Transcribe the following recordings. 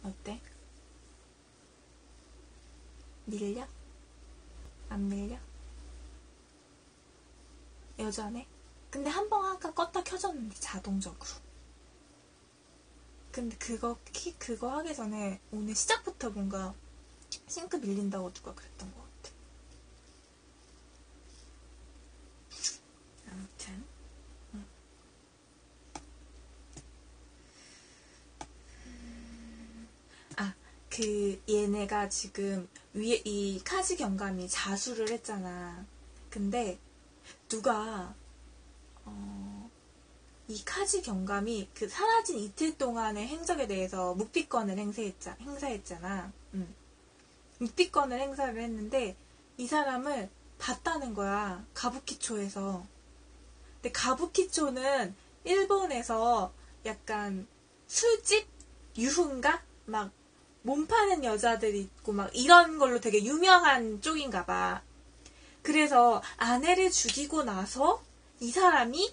어때? 밀려? 안 밀려? 여전해? 근데 한 번 아까 껐다 켜졌는데 자동적으로. 근데 그거 하기 전에 오늘 시작부터 뭔가 싱크 밀린다고 누가 그랬던 것 같아. 아무튼 얘네가 지금 위에 이 카지 경감이 자수를 했잖아. 근데 누가 이 카지 경감이 그 사라진 이틀 동안의 행적에 대해서 묵비권을 행사했잖아. 묵비권을 행사를 했는데 이 사람을 봤다는 거야. 가부키초에서. 근데 가부키초는 일본에서 약간 술집 유흥가 막 몸 파는 여자들이 있고 막 이런 걸로 되게 유명한 쪽인가 봐. 그래서 아내를 죽이고 나서 이 사람이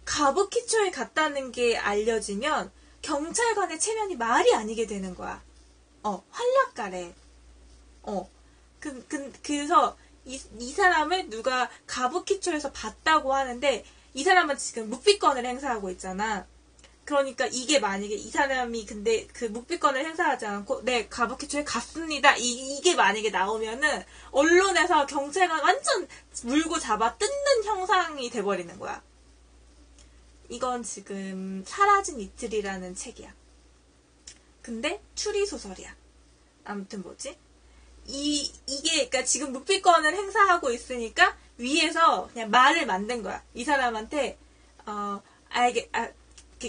가부키초에 갔다는 게 알려지면 경찰관의 체면이 말이 아니게 되는 거야. 활락가래. 그래서 이 사람을 누가 가부키초에서 봤다고 하는데 이 사람은 지금 묵비권을 행사하고 있잖아. 그러니까 이게 만약에 이 사람이 근데 그 묵비권을 행사하지 않고 네 가부키초에 갔습니다. 이게 만약에 나오면은 언론에서 경찰관 완전 물고 잡아 뜯는 형상이 돼버리는 거야. 이건 지금 사라진 이틀이라는 책이야. 근데 추리소설이야. 아무튼 뭐지? 이게 그러니까 지금 묵비권을 행사하고 있으니까 위에서 그냥 말을 만든 거야. 이 사람한테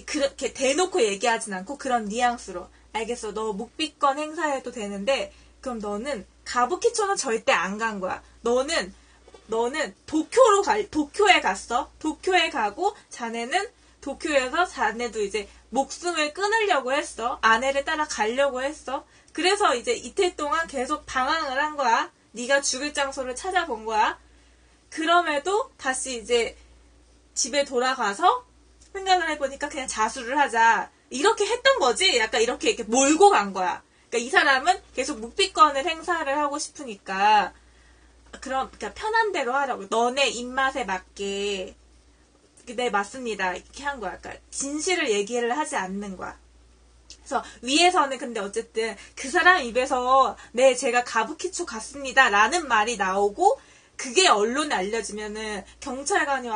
그렇게 대놓고 얘기하진 않고 그런 뉘앙스로 알겠어. 너 묵비권 행사해도 되는데 그럼 너는 가부키초는 절대 안 간 거야. 너는 도쿄에 갔어. 도쿄에 가고 자네는 도쿄에서 자네도 이제 목숨을 끊으려고 했어. 아내를 따라 가려고 했어. 그래서 이제 이틀 동안 계속 방황을 한 거야. 네가 죽을 장소를 찾아본 거야. 그럼에도 다시 이제 집에 돌아가서 생각을 해보니까 그냥 자수를 하자. 이렇게 했던 거지? 약간 이렇게 몰고 간 거야. 그러니까 이 사람은 계속 묵비권을 행사를 하고 싶으니까 그러니까 편한 대로 하라고. 너네 입맛에 맞게 네 맞습니다. 이렇게 한 거야. 그러니까 진실을 얘기를 하지 않는 거야. 그래서 위에서는 근데 어쨌든 그 사람 입에서 네 제가 가부키초 갔습니다 라는 말이 나오고 그게 언론에 알려지면은 경찰관이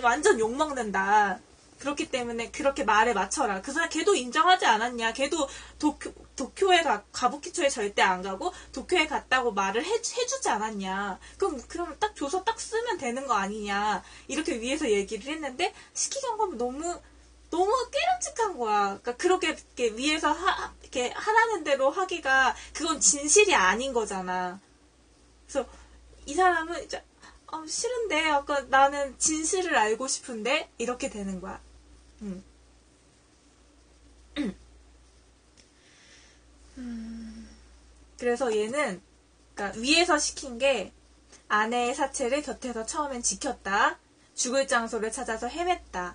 완전 욕먹는다. 그렇기 때문에 그렇게 말에 맞춰라. 그 사람 걔도 인정하지 않았냐. 걔도 도쿄에 가부키초에 절대 안 가고 도쿄에 갔다고 말을 해주지 않았냐. 그럼 딱 줘서 딱 쓰면 되는 거 아니냐. 이렇게 위에서 얘기를 했는데 시키경감이 너무 깨름직한 거야. 그러니까 그렇게 위에서 이렇게 하라는 대로 하기가 그건 진실이 아닌 거잖아. 그래서 이 사람은 이제 싫은데 아까 나는 진실을 알고 싶은데 이렇게 되는 거야. 그래서 얘는 그러니까 위에서 시킨 게 아내의 사체를 곁에서 처음엔 지켰다. 죽을 장소를 찾아서 헤맸다.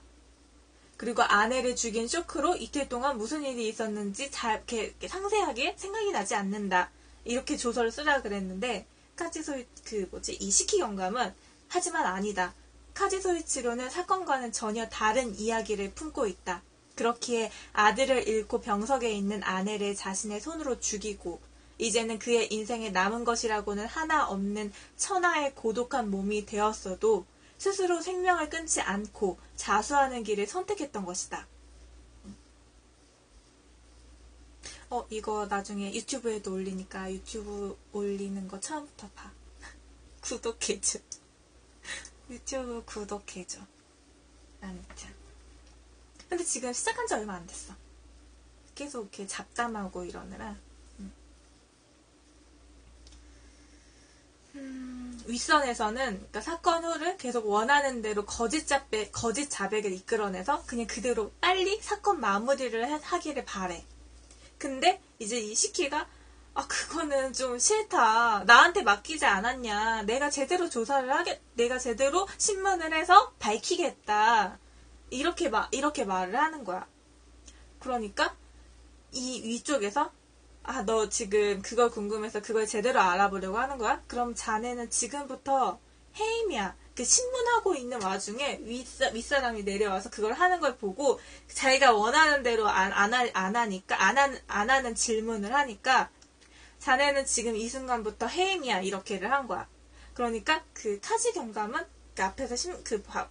그리고 아내를 죽인 쇼크로 이틀 동안 무슨 일이 있었는지 잘 이렇게 상세하게 생각이 나지 않는다. 이렇게 조서를 쓰라 그랬는데 이 시키 경감은 하지만 아니다. 카지소이치로는 사건과는 전혀 다른 이야기를 품고 있다. 그렇기에 아들을 잃고 병석에 있는 아내를 자신의 손으로 죽이고 이제는 그의 인생에 남은 것이라고는 하나 없는 천하의 고독한 몸이 되었어도 스스로 생명을 끊지 않고 자수하는 길을 선택했던 것이다. 이거 나중에 유튜브에도 올리니까 유튜브 올리는 거 처음부터 봐. 구독해줘. 유튜브 구독해줘. 아무튼. 근데 지금 시작한 지 얼마 안 됐어. 계속 이렇게 잡담하고 이러느라. 윗선에서는 그러니까 사건 후를 계속 원하는 대로 거짓 자백을 이끌어내서 그냥 그대로 빨리 사건 마무리를 하기를 바래. 근데 이제 이 시키가 그거는 좀 싫다. 나한테 맡기지 않았냐. 내가 제대로 내가 제대로 신문을 해서 밝히겠다. 이렇게 말을 하는 거야. 그러니까 이 위쪽에서 너 지금 그걸 궁금해서 그걸 제대로 알아보려고 하는 거야? 그럼 자네는 지금부터 해임이야. 그 신문하고 있는 와중에 윗사람이 내려와서 그걸 하는 걸 보고 자기가 원하는 대로 안 하는 질문을 하니까 자네는 지금 이 순간부터 해임이야. 이렇게를 한 거야. 그러니까 그 카지 경감은 그 앞에서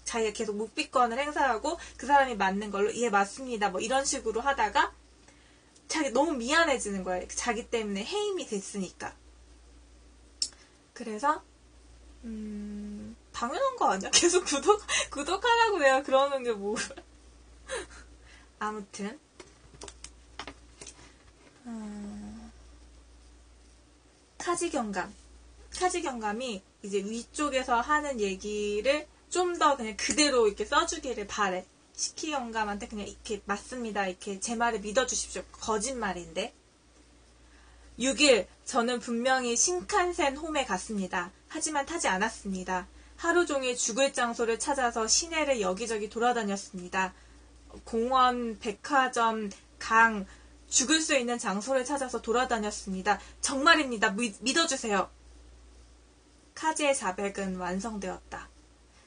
자기가 계속 묵비권을 행사하고 그 사람이 맞는 걸로 예 맞습니다. 뭐 이런 식으로 하다가 자기 너무 미안해지는 거예요. 자기 때문에 해임이 됐으니까. 그래서 당연한 거 아니야? 계속 구독하라고 내가 그러는 게 뭐. 아무튼 카지 경감이 이제 위쪽에서 하는 얘기를 좀 더 그냥 그대로 이렇게 써주기를 바래. 시키 경감한테 그냥 이렇게 맞습니다. 이렇게 제 말을 믿어주십시오. 거짓말인데. 6일 저는 분명히 신칸센 홈에 갔습니다. 하지만 타지 않았습니다. 하루 종일 죽을 장소를 찾아서 시내를 여기저기 돌아다녔습니다. 공원, 백화점, 강, 죽을 수 있는 장소를 찾아서 돌아다녔습니다. 정말입니다. 믿어주세요. 카지의 자백은 완성되었다.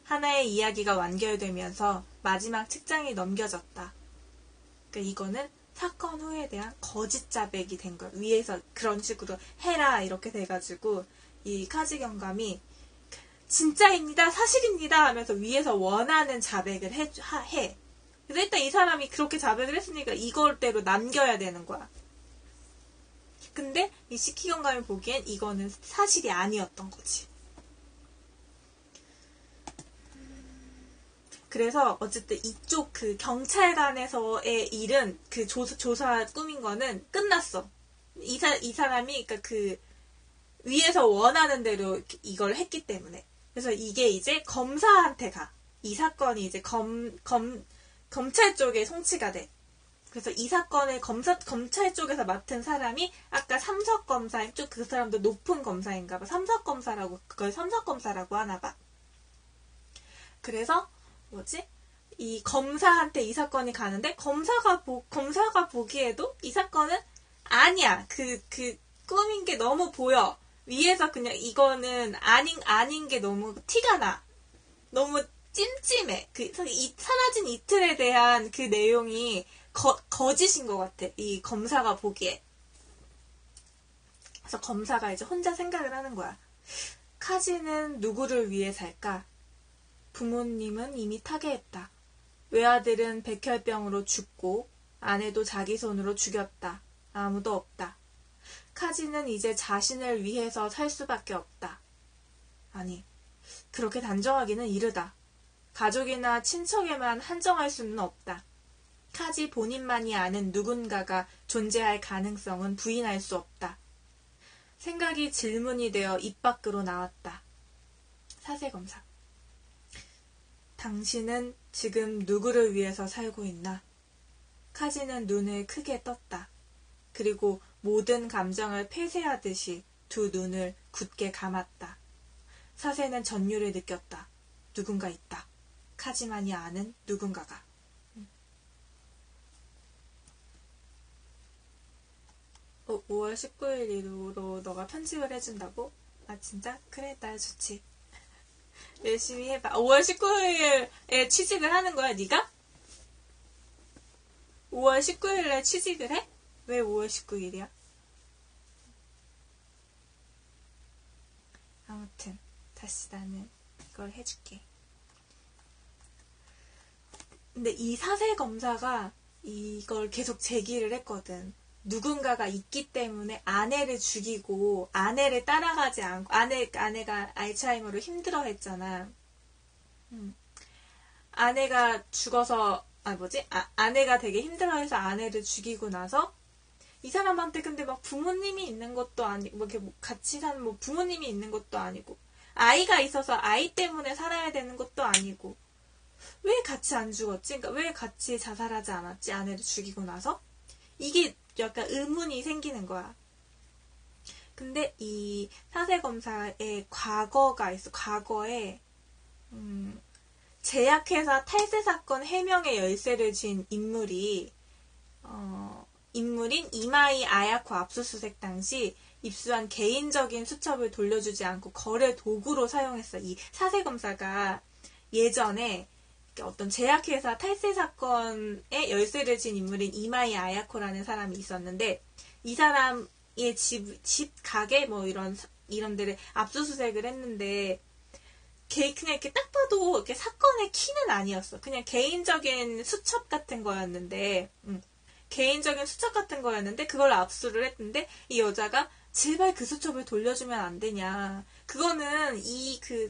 하나의 이야기가 완결되면서 마지막 책장이 넘겨졌다. 그러니까 이거는 사건 후에 대한 거짓 자백이 된 거야. 위에서 그런 식으로 해라 이렇게 돼가지고 이 카지 경감이 진짜입니다, 사실입니다 하면서 위에서 원하는 자백을 해. 그래서 일단 이 사람이 그렇게 자백을 했으니까 이걸대로 남겨야 되는 거야. 근데 이 시키 경감이 보기엔 이거는 사실이 아니었던 거지. 그래서 어쨌든 이쪽 그 경찰관에서의 일은 그 조사 꾸민 거는 끝났어. 이 사람이 그러니까 그 위에서 원하는 대로 이걸 했기 때문에. 그래서 이게 이제 검사한테 가. 이 사건이 이제 검찰 쪽에 송치가 돼. 그래서 이 사건을 검찰 쪽에서 맡은 사람이 아까 삼석검사 쪽 그 사람도 높은 검사인가 봐. 삼석검사라고 그걸 삼석검사라고 하나 봐. 그래서 이 검사한테 이 사건이 가는데 검사가 보기에도 이 사건은 아니야. 그 꾸민 게 너무 보여. 위에서 그냥 이거는 아닌 게 너무 티가 나. 너무 찜찜해. 사라진 이틀에 대한 그 내용이 거짓인 것 같아. 이 검사가 보기에. 그래서 검사가 이제 혼자 생각을 하는 거야. 카지는 누구를 위해 살까? 부모님은 이미 타계했다. 외아들은 백혈병으로 죽고 아내도 자기 손으로 죽였다. 아무도 없다. 카지는 이제 자신을 위해서 살 수밖에 없다. 아니, 그렇게 단정하기는 이르다. 가족이나 친척에만 한정할 수는 없다. 카지 본인만이 아는 누군가가 존재할 가능성은 부인할 수 없다. 생각이 질문이 되어 입 밖으로 나왔다. 사세검사. 당신은 지금 누구를 위해서 살고 있나? 카지는 눈을 크게 떴다. 그리고 모든 감정을 폐쇄하듯이 두 눈을 굳게 감았다. 사세는 전율을 느꼈다. 누군가 있다. 카지만이 아는 누군가가. 5월 19일로 너가 편집을 해준다고? 아 진짜? 그래 나 좋지. 열심히 해봐. 5월 19일에 취직을 하는 거야 네가? 5월 19일에 취직을 해? 왜 5월 19일이야? 아무튼 다시 나는 이걸 해줄게. 근데 이 사세검사가 이걸 계속 제기를 했거든. 누군가가 있기 때문에 아내를 죽이고 아내를 따라가지 않고 아내가 알츠하이머로 힘들어했잖아. 아내가 죽어서 아내가 되게 힘들어해서 아내를 죽이고 나서 이 사람한테 근데 막 부모님이 있는 것도 아니고 뭐 이렇게 같이 사는 뭐 부모님이 있는 것도 아니고 아이가 있어서 아이 때문에 살아야 되는 것도 아니고 왜 같이 안 죽었지? 그러니까 왜 같이 자살하지 않았지? 아내를 죽이고 나서 이게 약간 의문이 생기는 거야. 근데 이 사세검사의 과거가 있어. 과거에 제약회사 탈세 사건 해명의 열쇠를 쥔 인물이 인물인 이마이 아야코 압수수색 당시 입수한 개인적인 수첩을 돌려주지 않고 거래 도구로 사용했어. 이 사세검사가 예전에 어떤 제약회사 탈세 사건에 열쇠를 진 인물인 이마이 아야코라는 사람이 있었는데, 이 사람의 집 가게 뭐 이런 데를 압수수색을 했는데, 그냥 이렇게 딱 봐도 이렇게 사건의 키는 아니었어. 그냥 개인적인 수첩 같은 거였는데, 그걸 압수를 했는데, 이 여자가 제발 그 수첩을 돌려주면 안 되냐. 그거는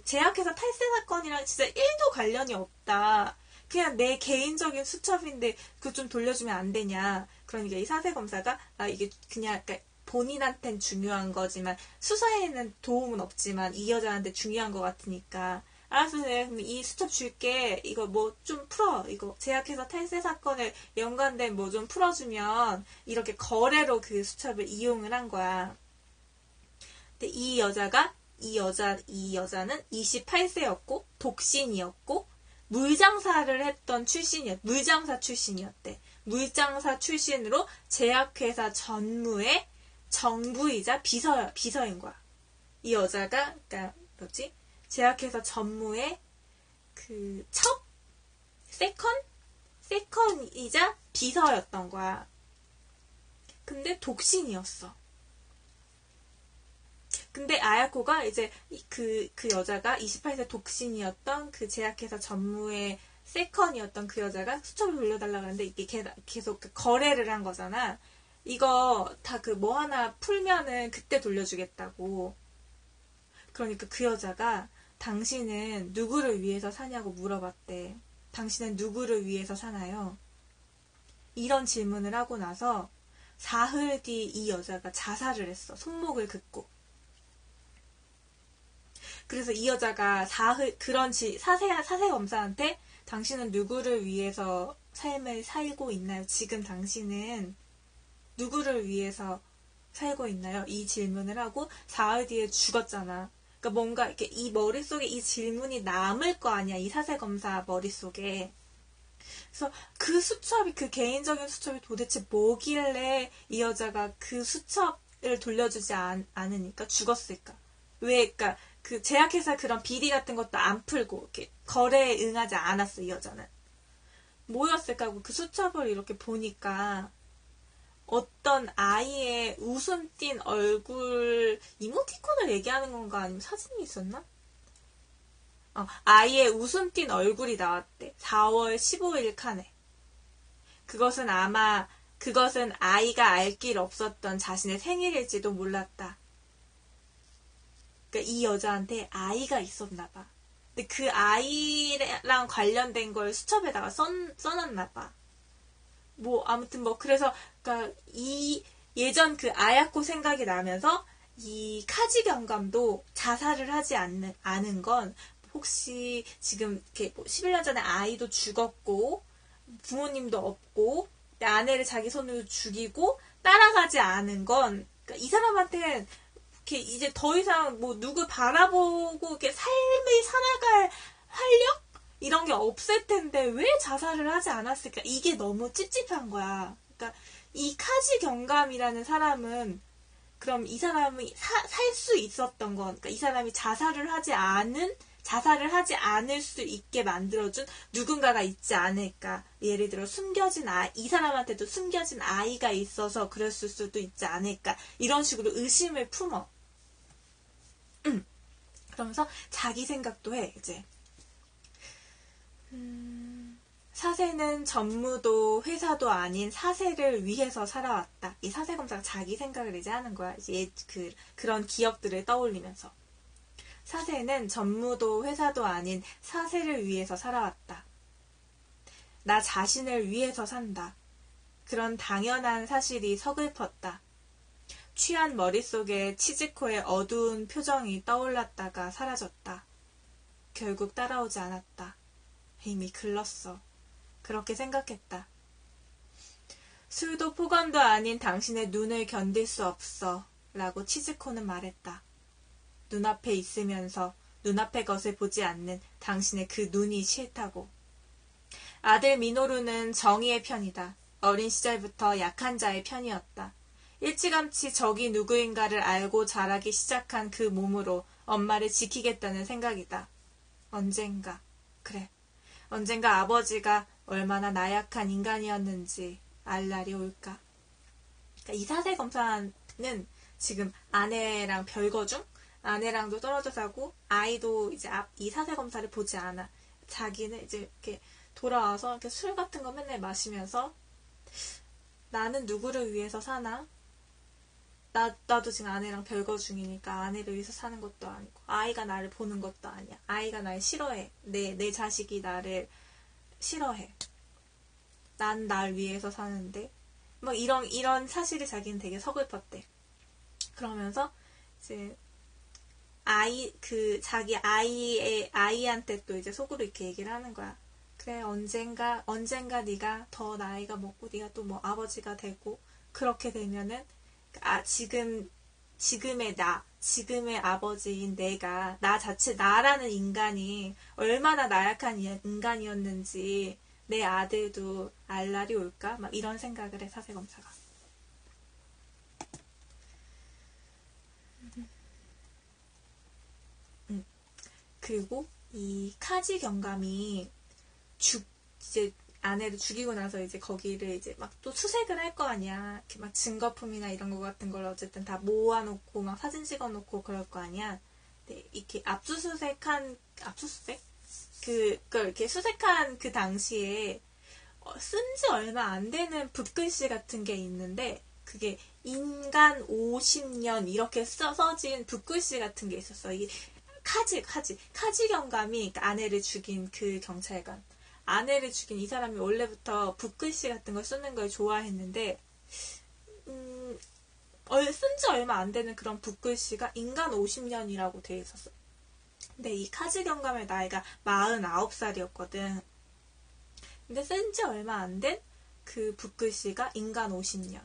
제약회사 탈세 사건이랑 진짜 1도 관련이 없다. 그냥 내 개인적인 수첩인데 그거 좀 돌려주면 안 되냐. 그러니까 이 사세검사가 이게 그냥 본인한텐 중요한 거지만 수사에는 도움은 없지만 이 여자한테 중요한 거 같으니까, 알았어, 내가 그럼 이 수첩 줄게. 이거 뭐 좀 풀어. 이거 제약회사 탈세 사건에 연관된 뭐 좀 풀어주면, 이렇게 거래로 그 수첩을 이용을 한 거야. 근데 이 여자는 28세였고 독신이었고 물장사를 했던 물장사 출신이었대. 물장사 출신으로 제약회사 전무의 정부이자 비서인 거야. 이 여자가 제약회사 전무의 세컨이자 비서였던 거야. 근데 독신이었어. 근데 아야코가 이제 그 여자가 28세 독신이었던 그 제약회사 전무의 세컨이었던 그 여자가 수첩을 돌려달라고 하는데, 이게 계속 거래를 한 거잖아. 이거 다 뭐 하나 풀면은 그때 돌려주겠다고. 그러니까 그 여자가 당신은 누구를 위해서 사냐고 물어봤대. 당신은 누구를 위해서 사나요? 이런 질문을 하고 나서 사흘 뒤 이 여자가 자살을 했어. 손목을 긋고. 그래서 이 여자가 사세검사한테 당신은 누구를 위해서 삶을 살고 있나요? 지금 당신은 누구를 위해서 살고 있나요? 이 질문을 하고 사흘 뒤에 죽었잖아. 그러니까 뭔가 이렇게 이 머릿속에 이 질문이 남을 거 아니야. 이 사세검사 머릿속에. 그래서 그 개인적인 수첩이 도대체 뭐길래 이 여자가 그 수첩을 돌려주지 않으니까 죽었을까? 왜, 그러니까 그 제약회사 그런 비리 같은 것도 안 풀고 이렇게 거래에 응하지 않았어, 이 여자는. 뭐였을까 하고 그 수첩을 이렇게 보니까 어떤 아이의 웃음 띤 얼굴, 이모티콘을 얘기하는 건가 아니면 사진이 있었나? 아이의 웃음 띤 얼굴이 나왔대. 4월 15일 칸에. 그것은 아이가 알 길 없었던 자신의 생일일지도 몰랐다. 그러니까 이 여자한테 아이가 있었나 봐. 근데 그 아이랑 관련된 걸 수첩에다가 써놨나 봐. 아무튼 그래서, 그러니까 예전 그 아야코 생각이 나면서 이 카지 경감도 자살을 하지 않은 건, 혹시 지금 이렇게 11년 전에 아이도 죽었고, 부모님도 없고, 아내를 자기 손으로 죽이고, 따라가지 않은 건, 그러니까 이 사람한테는 이렇게 이제 더 이상 누구 바라보고 이렇게 삶을 살아갈 활력? 이런 게 없을 텐데 왜 자살을 하지 않았을까? 이게 너무 찝찝한 거야. 그러니까 이 카지 경감이라는 사람은, 그럼 이 사람이 살 수 있었던 건, 그러니까 이 사람이 자살을 하지 않을 수 있게 만들어준 누군가가 있지 않을까. 예를 들어 이 사람한테도 숨겨진 아이가 있어서 그랬을 수도 있지 않을까. 이런 식으로 의심을 품어. 그러면서 자기 생각도 해, 이제. 사세는 전무도 회사도 아닌 사세를 위해서 살아왔다. 이 사세검사가 자기 생각을 이제 하는 거야. 이제 그런 기억들을 떠올리면서. 사세는 전무도 회사도 아닌 사세를 위해서 살아왔다. 나 자신을 위해서 산다. 그런 당연한 사실이 서글펐다. 취한 머릿속에 치즈코의 어두운 표정이 떠올랐다가 사라졌다. 결국 따라오지 않았다. 이미 글렀어. 그렇게 생각했다. 술도 폭언도 아닌 당신의 눈을 견딜 수 없어. 라고 치즈코는 말했다. 눈앞에 있으면서 눈앞의 것을 보지 않는 당신의 그 눈이 싫다고. 아들 미노루는 정의의 편이다. 어린 시절부터 약한 자의 편이었다. 일찌감치 적이 누구인가를 알고 자라기 시작한 그 몸으로 엄마를 지키겠다는 생각이다. 언젠가, 그래, 언젠가 아버지가 얼마나 나약한 인간이었는지 알 날이 올까. 그러니까 이 사세 검사는 지금 아내랑 별거 중 아내랑도 떨어져 사고 아이도 이제 이 사세 검사를 보지 않아. 자기는 이제 이렇게 돌아와서 이렇게 술 같은 거 맨날 마시면서 나는 누구를 위해서 사나? 나도 지금 아내랑 별거 중이니까 아내를 위해서 사는 것도 아니고 아이가 나를 보는 것도 아니야. 아이가 날 싫어해. 내 자식이 나를 싫어해. 난 날 위해서 사는데 뭐 이런 사실이 자기는 되게 서글펐대. 그러면서 이제 자기 아이한테 또 이제 속으로 이렇게 얘기를 하는 거야. 그래, 언젠가 네가 더 나이가 먹고 네가 또 뭐 아버지가 되고 그렇게 되면은 지금의 아버지인 내가 나라는 인간이 얼마나 나약한 인간이었는지 내 아들도 알 날이 올까? 막 이런 생각을 해, 사세검사가. 그리고 이 카지 경감이 이제 아내를 죽이고 나서 이제 거기를 이제 막 또 수색을 할 거 아니야. 이렇게 막 증거품이나 이런 거 같은 걸 어쨌든 다 모아놓고 막 사진 찍어놓고 그럴 거 아니야. 근데 이렇게 압수수색? 그걸 이렇게 수색한 그 당시에 쓴 지 얼마 안 되는 붓글씨 같은 게 있는데 그게 인간 50년 이렇게 써진 붓글씨 같은 게 있었어. 이 카지 경감이 아내를 죽인 그 경찰관. 아내를 죽인 이 사람이 원래부터 붓글씨 같은 걸 쓰는 걸 좋아했는데 쓴 지 얼마 안 되는 그런 붓글씨가 인간 50년이라고 돼 있었어. 근데 이 카지 경감의 나이가 49살이었거든. 근데 쓴 지 얼마 안 된 그 붓글씨가 인간 50년.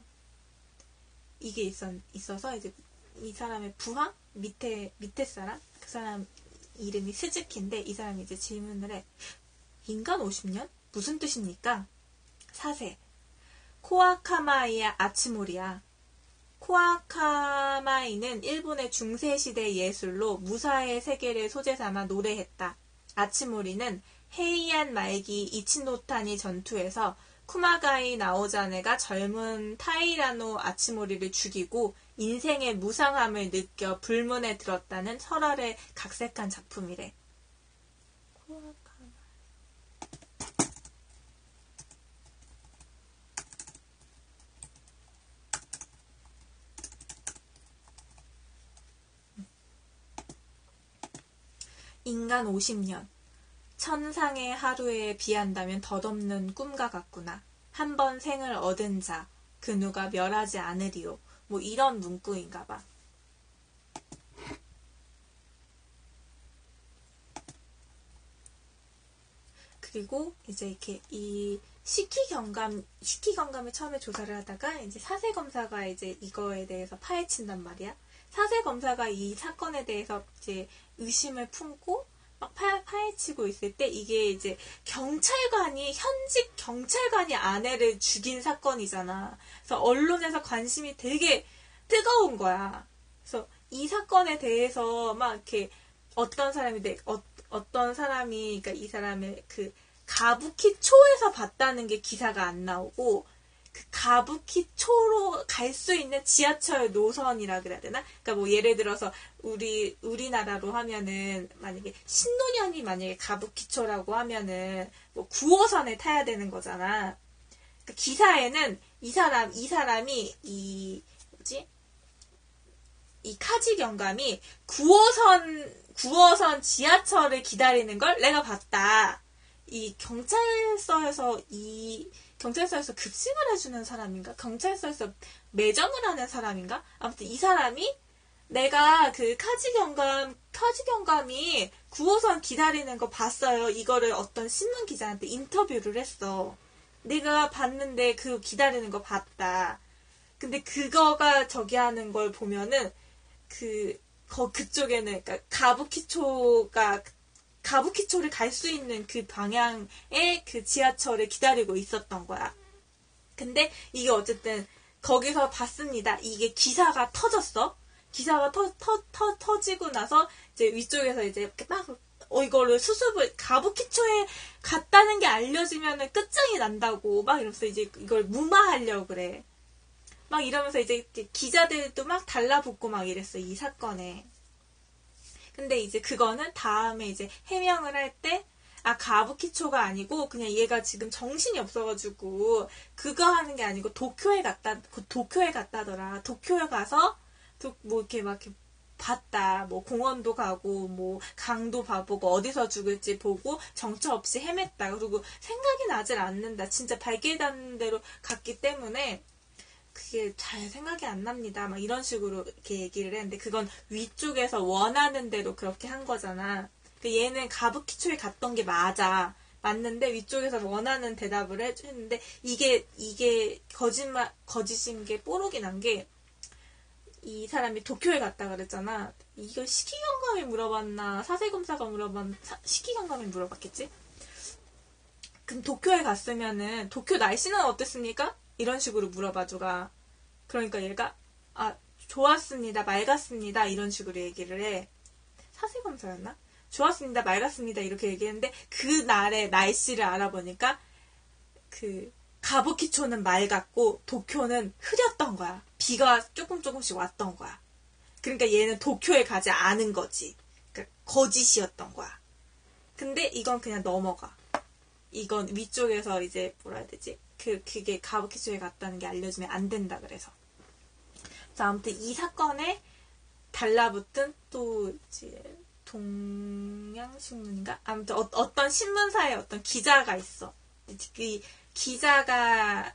이게 있어서 이제 이 사람의 부하? 밑에 사람? 그 사람 이름이 스즈키인데 이 사람이 이제 질문을 해. 인간 50년? 무슨 뜻입니까? 사세. 코아카마이야 아츠모리야. 코아카마이는 일본의 중세시대 예술로 무사의 세계를 소재 삼아 노래했다. 아츠모리는 헤이안 말기 이치노타니 전투에서 쿠마가이 나오자네가 젊은 타이라노 아츠모리를 죽이고 인생의 무상함을 느껴 불문에 들었다는 설화를 각색한 작품이래. 인간 50년. 천상의 하루에 비한다면 덧없는 꿈과 같구나. 한 번 생을 얻은 자, 그 누가 멸하지 않으리요. 뭐 이런 문구인가 봐. 그리고 이제 이렇게 이 식기경감을 처음에 조사를 하다가 이제 사세검사가 이제 이거에 대해서 파헤친단 말이야. 사세검사가 이 사건에 대해서 이제 의심을 품고 막 파헤치고 있을 때 이게 이제 현직 경찰관이 아내를 죽인 사건이잖아. 그래서 언론에서 관심이 되게 뜨거운 거야. 그래서 이 사건에 대해서 막 이렇게 어떤 사람이 그러니까 이 사람의 그 가부키초에서 봤다는 게 기사가 안 나오고 그 가부키초로 갈 수 있는 지하철 노선이라 그래야 되나? 그러니까 뭐 예를 들어서 우리나라로 하면은 만약에 신논현이 만약에 가부키초라고 하면은 뭐 9호선을 타야 되는 거잖아. 그 기사에는 이 사람이 이 카지 경감이 9호선 지하철을 기다리는 걸 내가 봤다. 이 경찰서에서 급식을 해주는 사람인가? 경찰서에서 매점을 하는 사람인가? 아무튼 이 사람이 내가 그 카지 경감이 9호선 기다리는 거 봤어요. 이거를 어떤 신문 기자한테 인터뷰를 했어. 내가 봤는데 그 기다리는 거 봤다. 근데 그거가 저기 하는 걸 보면은 그쪽에는 그러니까 가부키초를 갈 수 있는 그 방향에 그 지하철을 기다리고 있었던 거야. 근데 이게 어쨌든 거기서 봤습니다. 이게 기사가 터졌어. 기사가 터지고 나서 이제 위쪽에서 이제 이렇게 막 이거를 수습을 가부키초에 갔다는 게 알려지면은 끝장이 난다고 막 이러면서 이제 이걸 무마하려고 그래. 막 이러면서 이제 기자들도 막 달라붙고 막 이랬어, 이 사건에. 근데 이제 그거는 다음에 이제 해명을 할 때, 가부키초가 아니고, 그냥 얘가 지금 정신이 없어가지고, 그거 하는 게 아니고, 도쿄에 갔다더라. 도쿄에 가서, 뭐 이렇게 막 이렇게 봤다. 뭐 공원도 가고, 뭐 강도 봐보고, 어디서 죽을지 보고, 정처 없이 헤맸다. 그리고 생각이 나질 않는다. 진짜 발길닿는 대로 갔기 때문에, 그게 잘 생각이 안 납니다. 막 이런 식으로 이렇게 얘기를 했는데 그건 위쪽에서 원하는 대로 그렇게 한 거잖아. 얘는 가부키초에 갔던 게 맞는데 위쪽에서 원하는 대답을 해주는데 이게 거짓인 게 뽀록이 난 게 이 사람이 도쿄에 갔다 그랬잖아. 이거 식이경감이 물어봤나 사세검사가 물어봤나 식이경감이 물어봤겠지? 그럼 도쿄에 갔으면은 도쿄 날씨는 어땠습니까? 이런 식으로 물어봐줘가. 그러니까 얘가 좋았습니다. 맑았습니다. 이런 식으로 얘기를 해. 사세검사였나? 좋았습니다. 맑았습니다. 이렇게 얘기했는데 그날의 날씨를 알아보니까 가부키초는 맑았고 도쿄는 흐렸던 거야. 비가 조금씩 왔던 거야. 그러니까 얘는 도쿄에 가지 않은 거지. 그러니까 거짓이었던 거야. 근데 이건 그냥 넘어가. 이건 위쪽에서 이제 뭐라 해야 되지? 그게 가부키초에 갔다는 게 알려지면 안 된다 그래서. 자, 아무튼 이 사건에 달라붙은 또 이제 동양신문인가? 아무튼 어떤 신문사에 어떤 기자가 있어. 그 기자가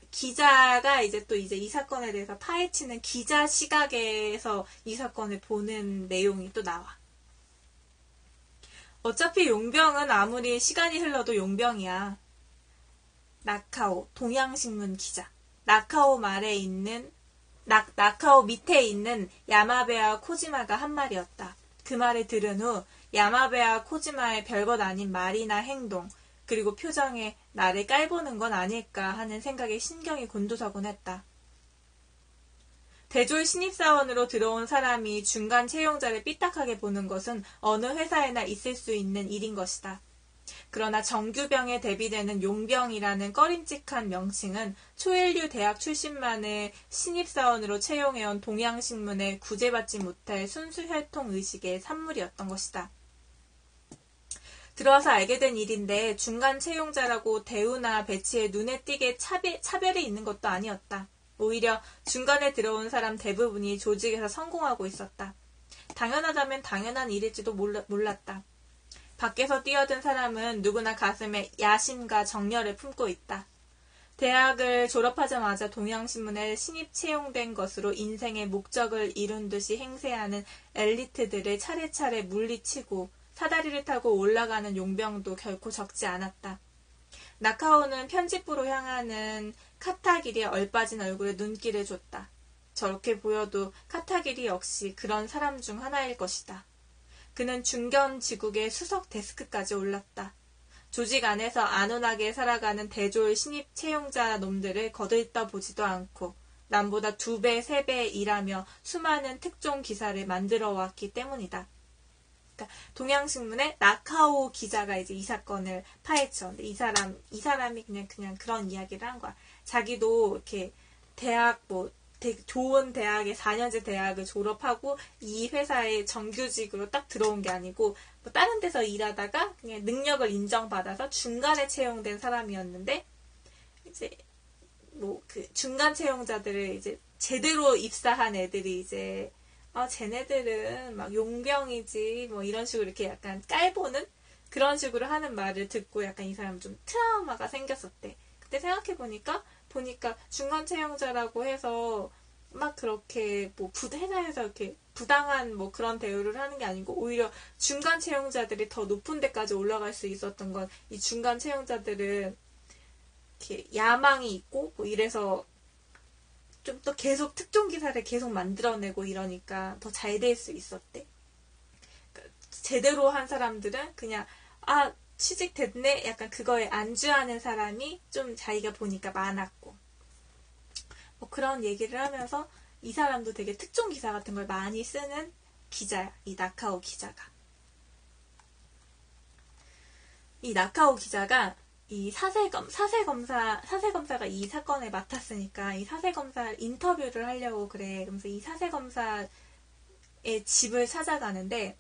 이제 또 이제 이 사건에 대해서 파헤치는 기자 시각에서 이 사건을 보는 내용이 또 나와. 어차피 용병은 아무리 시간이 흘러도 용병이야. 나카오, 동양신문 기자. 나카오 밑에 있는 야마베와 코지마가 한 말이었다. 그 말을 들은 후 야마베와 코지마의 별것 아닌 말이나 행동, 그리고 표정에 나를 깔보는 건 아닐까 하는 생각에 신경이 곤두서곤 했다. 대졸 신입사원으로 들어온 사람이 중간 채용자를 삐딱하게 보는 것은 어느 회사에나 있을 수 있는 일인 것이다. 그러나 정규병에 대비되는 용병이라는 꺼림칙한 명칭은 초일류 대학 출신만을 신입사원으로 채용해온 동양신문에 구제받지 못할 순수 혈통의식의 산물이었던 것이다. 들어와서 알게 된 일인데 중간 채용자라고 대우나 배치에 눈에 띄게 차별이 있는 것도 아니었다. 오히려 중간에 들어온 사람 대부분이 조직에서 성공하고 있었다. 당연하다면 당연한 일일지도 몰랐다. 밖에서 뛰어든 사람은 누구나 가슴에 야심과 정열을 품고 있다. 대학을 졸업하자마자 동양신문에 신입 채용된 것으로 인생의 목적을 이룬 듯이 행세하는 엘리트들을 차례차례 물리치고 사다리를 타고 올라가는 용병도 결코 적지 않았다. 나카오는 편집부로 향하는 카타기리의 얼빠진 얼굴에 눈길을 줬다. 저렇게 보여도 카타기리 역시 그런 사람 중 하나일 것이다. 그는 중견지국의 수석 데스크까지 올랐다. 조직 안에서 안온하게 살아가는 대졸 신입 채용자 놈들을 거들떠보지도 않고 남보다 2배, 3배 일하며 수많은 특종 기사를 만들어 왔기 때문이다. 그러니까 동양신문의 나카오 기자가 이제 이 사건을 파헤쳐. 근데 이 사람이 그냥 그런 이야기를 한 거야. 자기도 이렇게 대학 되게 좋은 대학에 4년제 대학을 졸업하고 이 회사에 정규직으로 딱 들어온 게 아니고 다른 데서 일하다가 그냥 능력을 인정받아서 중간에 채용된 사람이었는데 이제 그 중간 채용자들을 이제 제대로 입사한 애들이 이제 쟤네들은 막 용병이지 뭐 이런 식으로 이렇게 약간 깔보는 그런 식으로 하는 말을 듣고 약간 이 사람 좀 트라우마가 생겼었대. 그때 생각해보니까 중간 채용자라고 해서 막 그렇게 회사에서 이렇게 부당한 그런 대우를 하는 게 아니고 오히려 중간 채용자들이 더 높은 데까지 올라갈 수 있었던 건 이 중간 채용자들은 이렇게 야망이 있고 이래서 좀 더 계속 특종 기사를 계속 만들어내고 이러니까 더 잘 될 수 있었대. 그러니까 제대로 한 사람들은 그냥 취직됐네? 약간 그거에 안주하는 사람이 좀 자기가 보니까 많았고. 뭐 그런 얘기를 하면서 이 사람도 되게 특종 기사 같은 걸 많이 쓰는 기자야. 이 나카오 기자가. 이 나카오 기자가 이 사세검사가 이 사건을 맡았으니까 이 사세검사 인터뷰를 하려고 그래. 그러면서 이 사세검사의 집을 찾아가는데,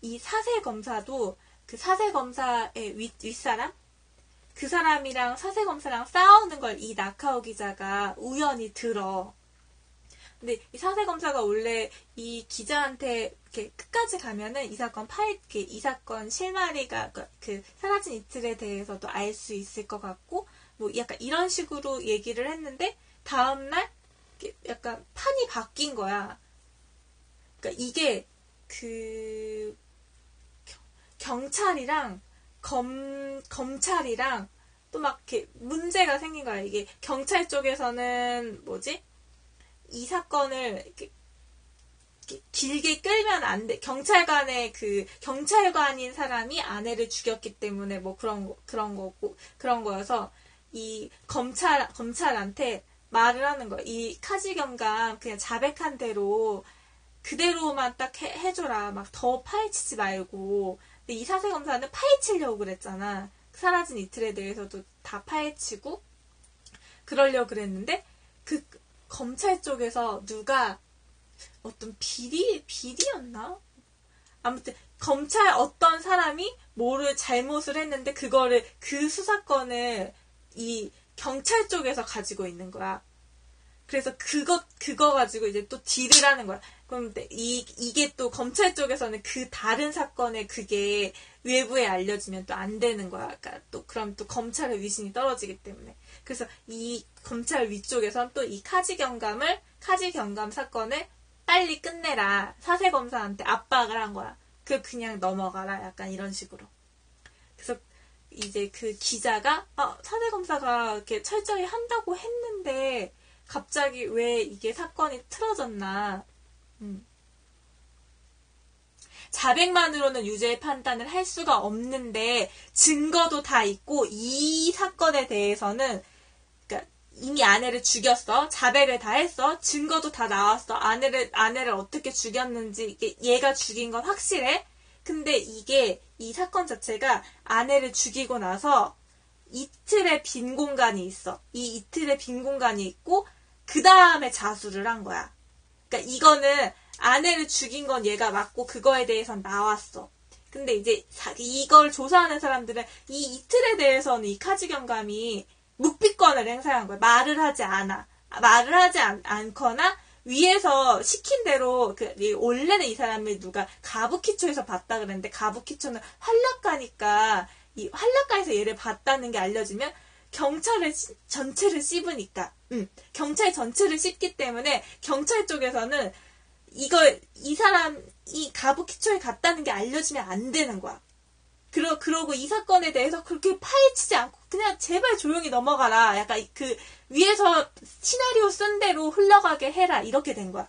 이 사세검사도 그 사세검사의 윗사람? 그 사람이랑 사세검사랑 싸우는 걸 이 나카오 기자가 우연히 들어. 근데 이 사세검사가 원래 이 기자한테 이렇게 끝까지 가면은 이 사건 실마리가 그 사라진 이틀에 대해서도 알 수 있을 것 같고, 뭐 약간 이런 식으로 얘기를 했는데, 다음날 약간 판이 바뀐 거야. 그러니까 이게 그 경찰이랑 검찰이랑 또 막 이렇게 문제가 생긴 거야. 이게 경찰 쪽에서는 이 사건을 이렇게 길게 끌면 안 돼. 경찰관인 사람이 아내를 죽였기 때문에 뭐 그런 거여서 이 검찰한테 말을 하는 거야. 이 카지 경감 그냥 자백한 대로 그대로만 딱 해줘라. 막 더 파헤치지 말고. 근데 이 사세검사는 파헤치려고 그랬잖아. 사라진 이틀에 대해서도 다 파헤치고 그러려고 그랬는데, 그 검찰 쪽에서 누가 어떤 비리였나? 아무튼 검찰 어떤 사람이 잘못을 했는데 그 수사권을 이 경찰 쪽에서 가지고 있는 거야. 그래서 그거 가지고 이제 또 딜을 하는 거야. 그럼 이게 또 검찰 쪽에서는 그 다른 사건에 그게 외부에 알려지면 또 안 되는 거야. 그러니까 그럼 또 검찰의 위신이 떨어지기 때문에. 그래서 이 검찰 위쪽에선 또 이 카지 경감 사건을 빨리 끝내라. 사세검사한테 압박을 한 거야. 그냥 넘어가라. 약간 이런 식으로. 그래서 이제 그 기자가 사세검사가 이렇게 철저히 한다고 했는데 갑자기 왜 이게 사건이 틀어졌나. 자백만으로는 유죄의 판단을 할 수가 없는데 증거도 다 있고 이 사건에 대해서는 그러니까 이미 아내를 죽였어. 자백을 다 했어. 증거도 다 나왔어. 아내를 어떻게 죽였는지 얘가 죽인 건 확실해. 근데 이 사건 자체가 아내를 죽이고 나서 이틀의 빈 공간이 있어. 이 이틀의 빈 공간이 있고 그 다음에 자수를 한 거야. 그러니까 이거는 아내를 죽인 건 얘가 맞고 그거에 대해선 나왔어. 근데 이제 이걸 조사하는 사람들은 이 이틀에 대해서는 이 카지 경감이 묵비권을 행사한 거야. 말을 하지 않거나 위에서 시킨 대로 원래는 이 사람을 누가 가부키초에서 봤다 그랬는데 가부키초는 환락가니까 이 환락가에서 얘를 봤다는 게 알려지면 경찰을 전체를 씹으니까 경찰 전체를 씹기 때문에 경찰 쪽에서는 이 사람이 가부키초에 갔다는 게 알려지면 안 되는 거야. 그러고 이 사건에 대해서 그렇게 파헤치지 않고 그냥 제발 조용히 넘어가라. 약간 그 위에서 시나리오 쓴 대로 흘러가게 해라. 이렇게 된 거야.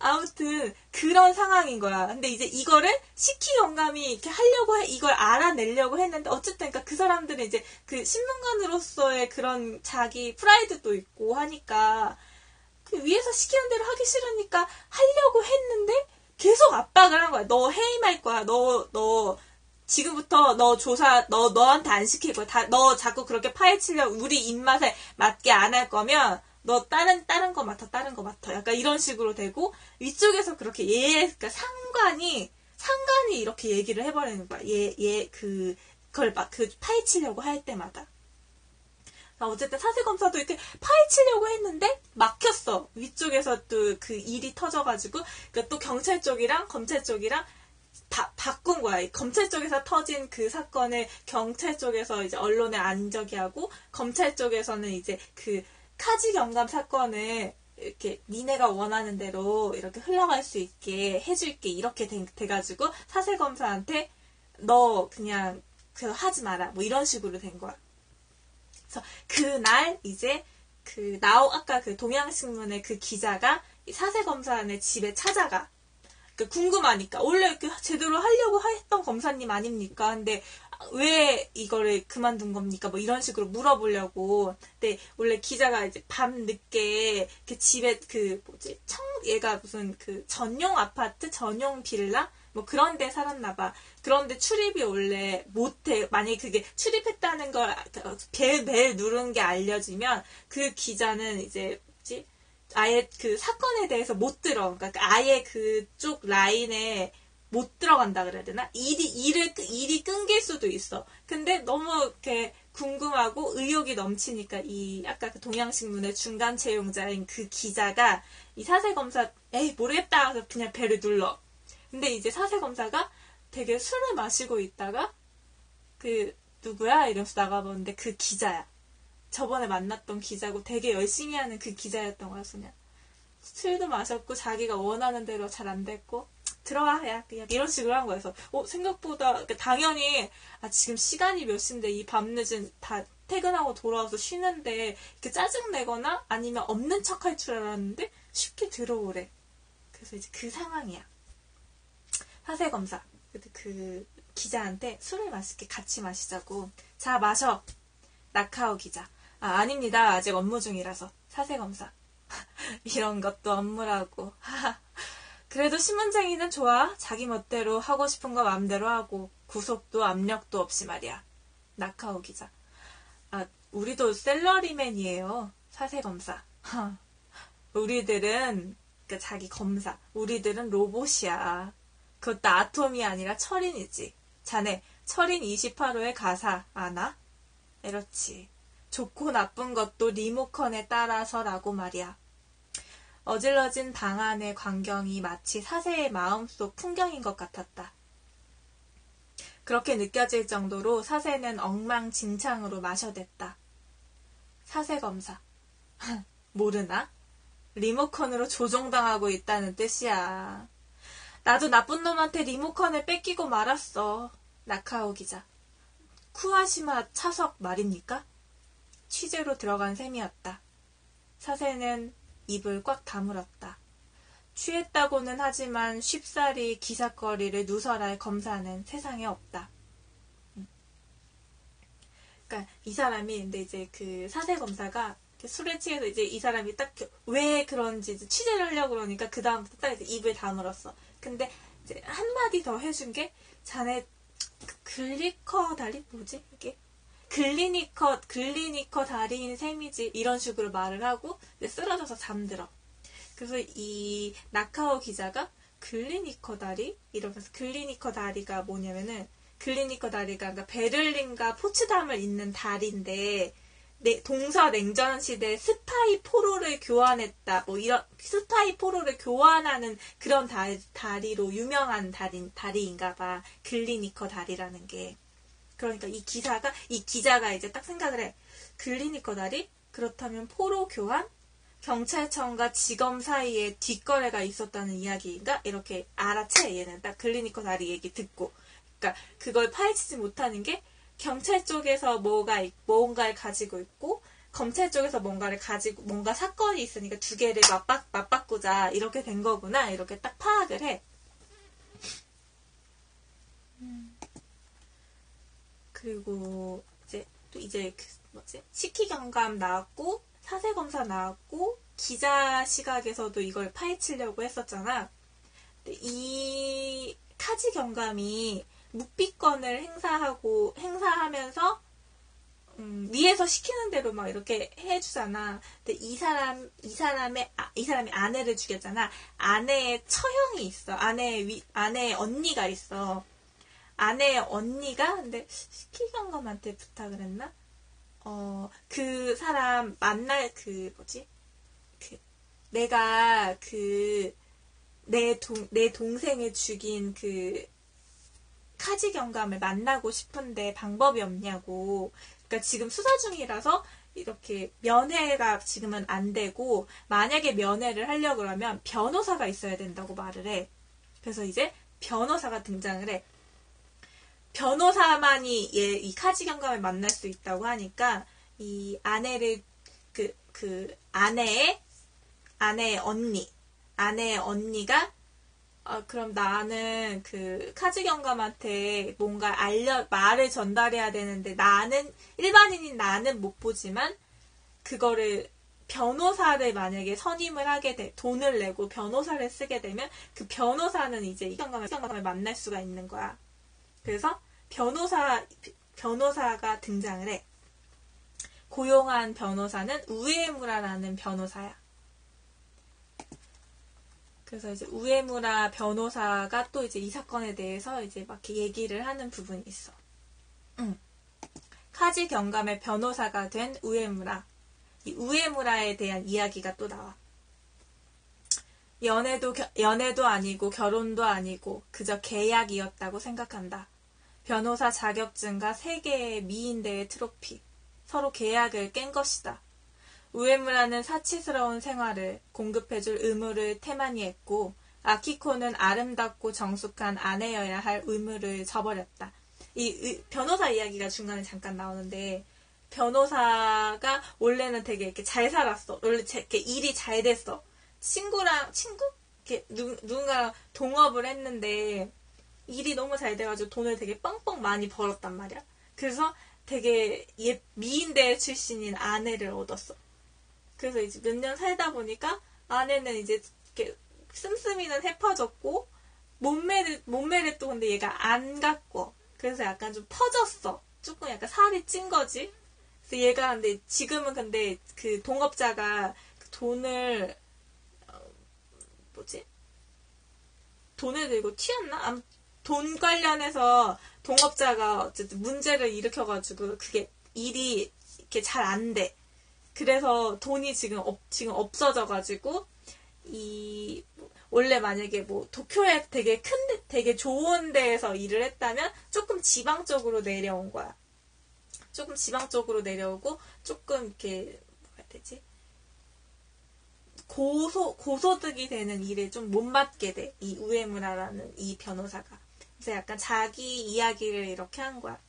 아무튼 그런 상황인 거야. 근데 이제 이거를 시키 영감이 이렇게 이걸 알아내려고 했는데 어쨌든 그러니까 그 사람들은 이제 그 신문관으로서의 그런 자기 프라이드도 있고 하니까 그 위에서 시키는 대로 하기 싫으니까 하려고 했는데 계속 압박을 한 거야. 너 해임할 거야. 너 지금부터 너한테 안 시킬 거야. 너 자꾸 그렇게 파헤치려고 우리 입맛에 맞게 안 할 거면 너 다른 거 맡아. 약간 이런 식으로 되고 위쪽에서 그렇게 그러니까 상관이 이렇게 얘기를 해버리는 거야. 그걸 막 파헤치려고 할 때마다. 어쨌든 사세검사도 이렇게 파헤치려고 했는데 막혔어. 위쪽에서 또 그 일이 터져가지고 그러니까 또 경찰 쪽이랑 검찰 쪽이랑 바꾼 거야. 검찰 쪽에서 터진 그 사건을 경찰 쪽에서 이제 언론에 안 저기하고 검찰 쪽에서는 이제 그 카지 경감 사건을 이렇게 니네가 원하는 대로 이렇게 흘러갈 수 있게 해줄게. 이렇게 돼가지고 사세검사한테 너 그냥 하지 마라. 뭐 이런 식으로 된 거야. 그래서 그날 이제 아까 그 동양신문의 그 기자가 사세검사의 집에 찾아가. 그러니까 궁금하니까. 원래 제대로 하려고 했던 검사님 아닙니까? 근데 왜 이거를 그만둔 겁니까? 뭐 이런 식으로 물어보려고. 근데 원래 기자가 이제 밤 늦게 집에 얘가 무슨 전용 아파트, 전용 빌라? 뭐 그런 데 살았나 봐. 그런데 출입이 원래 못해. 만약에 그게 출입했다는 걸 벨 누른 게 알려지면 그 기자는 이제 아예 사건에 대해서 못 들어. 그러니까 아예 그쪽 라인에 못 들어간다 그래야 되나? 일이 끊길 수도 있어. 근데 너무 이렇게 궁금하고 의욕이 넘치니까 아까 동양신문의 중간 채용자인 그 기자가 이 사세검사, 에이, 모르겠다. 하고 그냥 배를 눌러. 근데 이제 사세검사가 되게 술을 마시고 있다가 누구야? 이러면서 나가보는데 그 기자야. 저번에 만났던 기자고 되게 열심히 하는 그 기자였던 거야, 그냥. 술도 마셨고 자기가 원하는 대로 잘 안 됐고 들어와 야 그냥 이런 식으로 한 거여서 생각보다 당연히 지금 시간이 몇 시인데 이 밤늦은 다 퇴근하고 돌아와서 쉬는데 이렇게 짜증내거나 아니면 없는 척 할 줄 알았는데 쉽게 들어오래. 그래서 이제 그 상황이야. 사세검사 그 기자한테 술을 맛있게 같이 마시자고. 자 마셔. 나카오 기자. 아닙니다. 아직 업무 중이라서. 사세검사. 이런 것도 업무라고. 그래도 신문쟁이는 좋아. 자기 멋대로 하고 싶은 거 마음대로 하고 구속도 압력도 없이 말이야. 나카오 기자. 우리도 셀러리맨이에요. 사세검사. 우리들은 자기 검사. 우리들은 로봇이야. 그것도 아톰이 아니라 철인이지. 자네 철인 28호의 가사 아나? 이렇지. 좋고 나쁜 것도 리모컨에 따라서라고 말이야. 어질러진 방 안의 광경이 마치 사세의 마음속 풍경인 것 같았다. 그렇게 느껴질 정도로 사세는 엉망진창으로 마셔댔다. 사세검사. 모르나? 리모컨으로 조종당하고 있다는 뜻이야. 나도 나쁜 놈한테 리모컨을 뺏기고 말았어. 나카오 기자. 쿠아시마 차석 말입니까? 취재로 들어간 셈이었다. 사세는 입을 꽉 다물었다. 취했다고는 하지만 쉽사리 기사거리를 누설할 검사는 세상에 없다. 그러니까 이 사람이 근데 이제 그 사세 검사가 술에 취해서 이제 이 사람이 딱 왜 그런지 취재를 하려고 그러니까 그 다음부터 딱 이제 입을 다물었어. 근데 이제 한마디 더 해준 게 자네 글리커 다리 뭐지 이게? 글리니커 다리인 셈이지 이런 식으로 말을 하고 쓰러져서 잠들어. 그래서 이 나카오 기자가 글리니커 다리? 이러면서 글리니커 다리가 뭐냐면은 글리니커 다리가 그러니까 베를린과 포츠담을 잇는 다리인데 동서냉전 시대 스파이 포로를 교환했다. 뭐 이런 스파이 포로를 교환하는 그런 다리로 유명한 다리인가 봐. 글리니커 다리라는 게. 그러니까 이 기자가 이제 딱 생각을 해. 글리니커 다리? 그렇다면 포로 교환? 경찰청과 지검 사이에 뒷거래가 있었다는 이야기인가? 이렇게 알아채, 얘는. 딱 글리니커 다리 얘기 듣고. 그러니까 그걸 파헤치지 못하는 게 경찰 쪽에서 뭔가를 가지고 있고, 검찰 쪽에서 뭔가 사건이 있으니까 두 개를 맞바꾸자. 이렇게 된 거구나. 이렇게 딱 파악을 해. 그리고 이제 식희경감 나왔고 사세검사 나왔고 기자 시각에서도 이걸 파헤치려고 했었잖아. 근데 이 타지경감이 묵비권을 행사하면서 위에서 시키는 대로 막 이렇게 해주잖아. 근데 이 사람이 아내를 죽였잖아. 아내의 처형이 있어. 아내의 언니가 있어. 아내의 언니가 근데 식희경감한테 부탁을 했나? 그 사람 만날 내가 내 동생을 죽인 카지경감을 만나고 싶은데 방법이 없냐고. 그러니까 지금 수사 중이라서 이렇게 면회가 지금은 안 되고 만약에 면회를 하려고 그러면 변호사가 있어야 된다고 말을 해. 그래서 이제 변호사가 등장을 해. 변호사만이 이 카지경감을 만날 수 있다고 하니까 이 아내를 아내의 언니가 그럼 나는 그 카즈 경감한테 뭔가 말을 전달해야 되는데 일반인인 나는 못 보지만 그거를 변호사를 만약에 선임을 하게 돈을 내고 변호사를 쓰게 되면 그 변호사는 이제 이 경감을 만날 수가 있는 거야. 그래서 변호사가 등장을 해. 고용한 변호사는 우에무라라는 변호사야. 그래서 이제 우에무라 변호사가 또 이제 이 사건에 대해서 이제 막 이렇게 얘기를 하는 부분이 있어. 카지 경감의 변호사가 된 우에무라. 이 우에무라에 대한 이야기가 또 나와. 연애도 아니고 결혼도 아니고 그저 계약이었다고 생각한다. 변호사 자격증과 3개의 미인대의 트로피. 서로 계약을 깬 것이다. 우에무라는 사치스러운 생활을 공급해줄 의무를 태만히 했고 아키코는 아름답고 정숙한 아내여야 할 의무를 저버렸다. 이 변호사 이야기가 중간에 잠깐 나오는데 변호사가 원래는 되게 이렇게 잘 살았어. 원래 이렇게 일이 잘 됐어. 친구? 이렇게 누군가랑 동업을 했는데 일이 너무 잘 돼가지고 돈을 되게 뻥뻥 많이 벌었단 말이야. 그래서 되게 미인대 출신인 아내를 얻었어. 그래서 이제 몇 년 살다 보니까 아내는 이제 이렇게 씀씀이는 해퍼졌고 몸매를 또 근데 얘가 안 갖고 그래서 약간 좀 퍼졌어. 조금 약간 살이 찐 거지. 그래서 얘가 근데 지금은 근데 그 동업자가 돈을 돈을 들고 튀었나? 돈 관련해서 동업자가 어쨌든 문제를 일으켜가지고 그게 일이 이렇게 잘 안 돼. 그래서 돈이 지금 없어져가지고 원래 만약에 도쿄에 되게 좋은 데에서 일을 했다면 조금 지방 쪽으로 내려온 거야. 조금 지방 쪽으로 내려오고 조금 이렇게 뭐라 해야 되지? 고소득이 되는 일에 좀 못 맡게 돼. 이 우에무라라는 이 변호사가. 그래서 약간 자기 이야기를 이렇게 한 거야.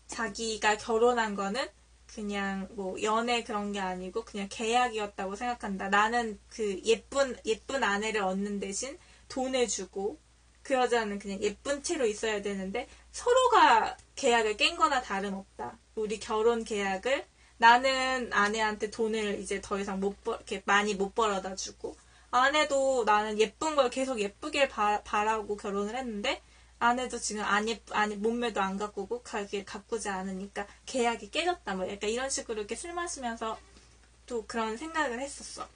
자기가 결혼한 거는 그냥 연애 그런 게 아니고 그냥 계약이었다고 생각한다. 나는 그 예쁜 아내를 얻는 대신 돈을 주고 그 여자는 그냥 예쁜 채로 있어야 되는데 서로가 계약을 깬 거나 다름없다. 우리 결혼 계약을 나는 아내한테 돈을 이제 더 이상 이렇게 많이 못 벌어다 주고 아내도 나는 예쁜 걸 계속 예쁘길 바라고 결혼을 했는데 아내도 지금 몸매도 안 가꾸고 가꾸지 않으니까 계약이 깨졌다. 약간 이런 식으로 이렇게 술 마시면서 또 그런 생각을 했었어.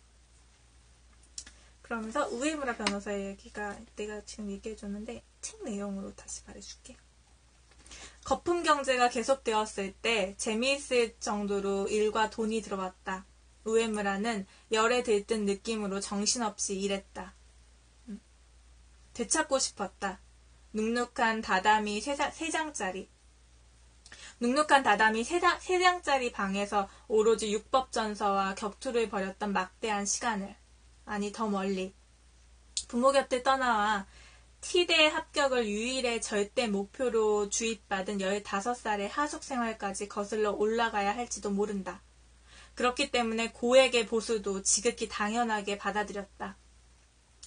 그러면서 우에무라 변호사의 얘기가 내가 지금 얘기해줬는데 책 내용으로 다시 말해줄게. 거품 경제가 계속되었을 때 재미있을 정도로 일과 돈이 들어왔다. 우에무라는 열에 들뜬 느낌으로 정신없이 일했다. 되찾고 싶었다. 눅눅한 다다미 3장짜리. 눅눅한 다다미 3장짜리 방에서 오로지 육법전서와 격투를 벌였던 막대한 시간을. 아니 더 멀리. 부모 곁을 떠나와 T대 합격을 유일의 절대 목표로 주입받은 15살의 하숙 생활까지 거슬러 올라가야 할지도 모른다. 그렇기 때문에 고액의 보수도 지극히 당연하게 받아들였다.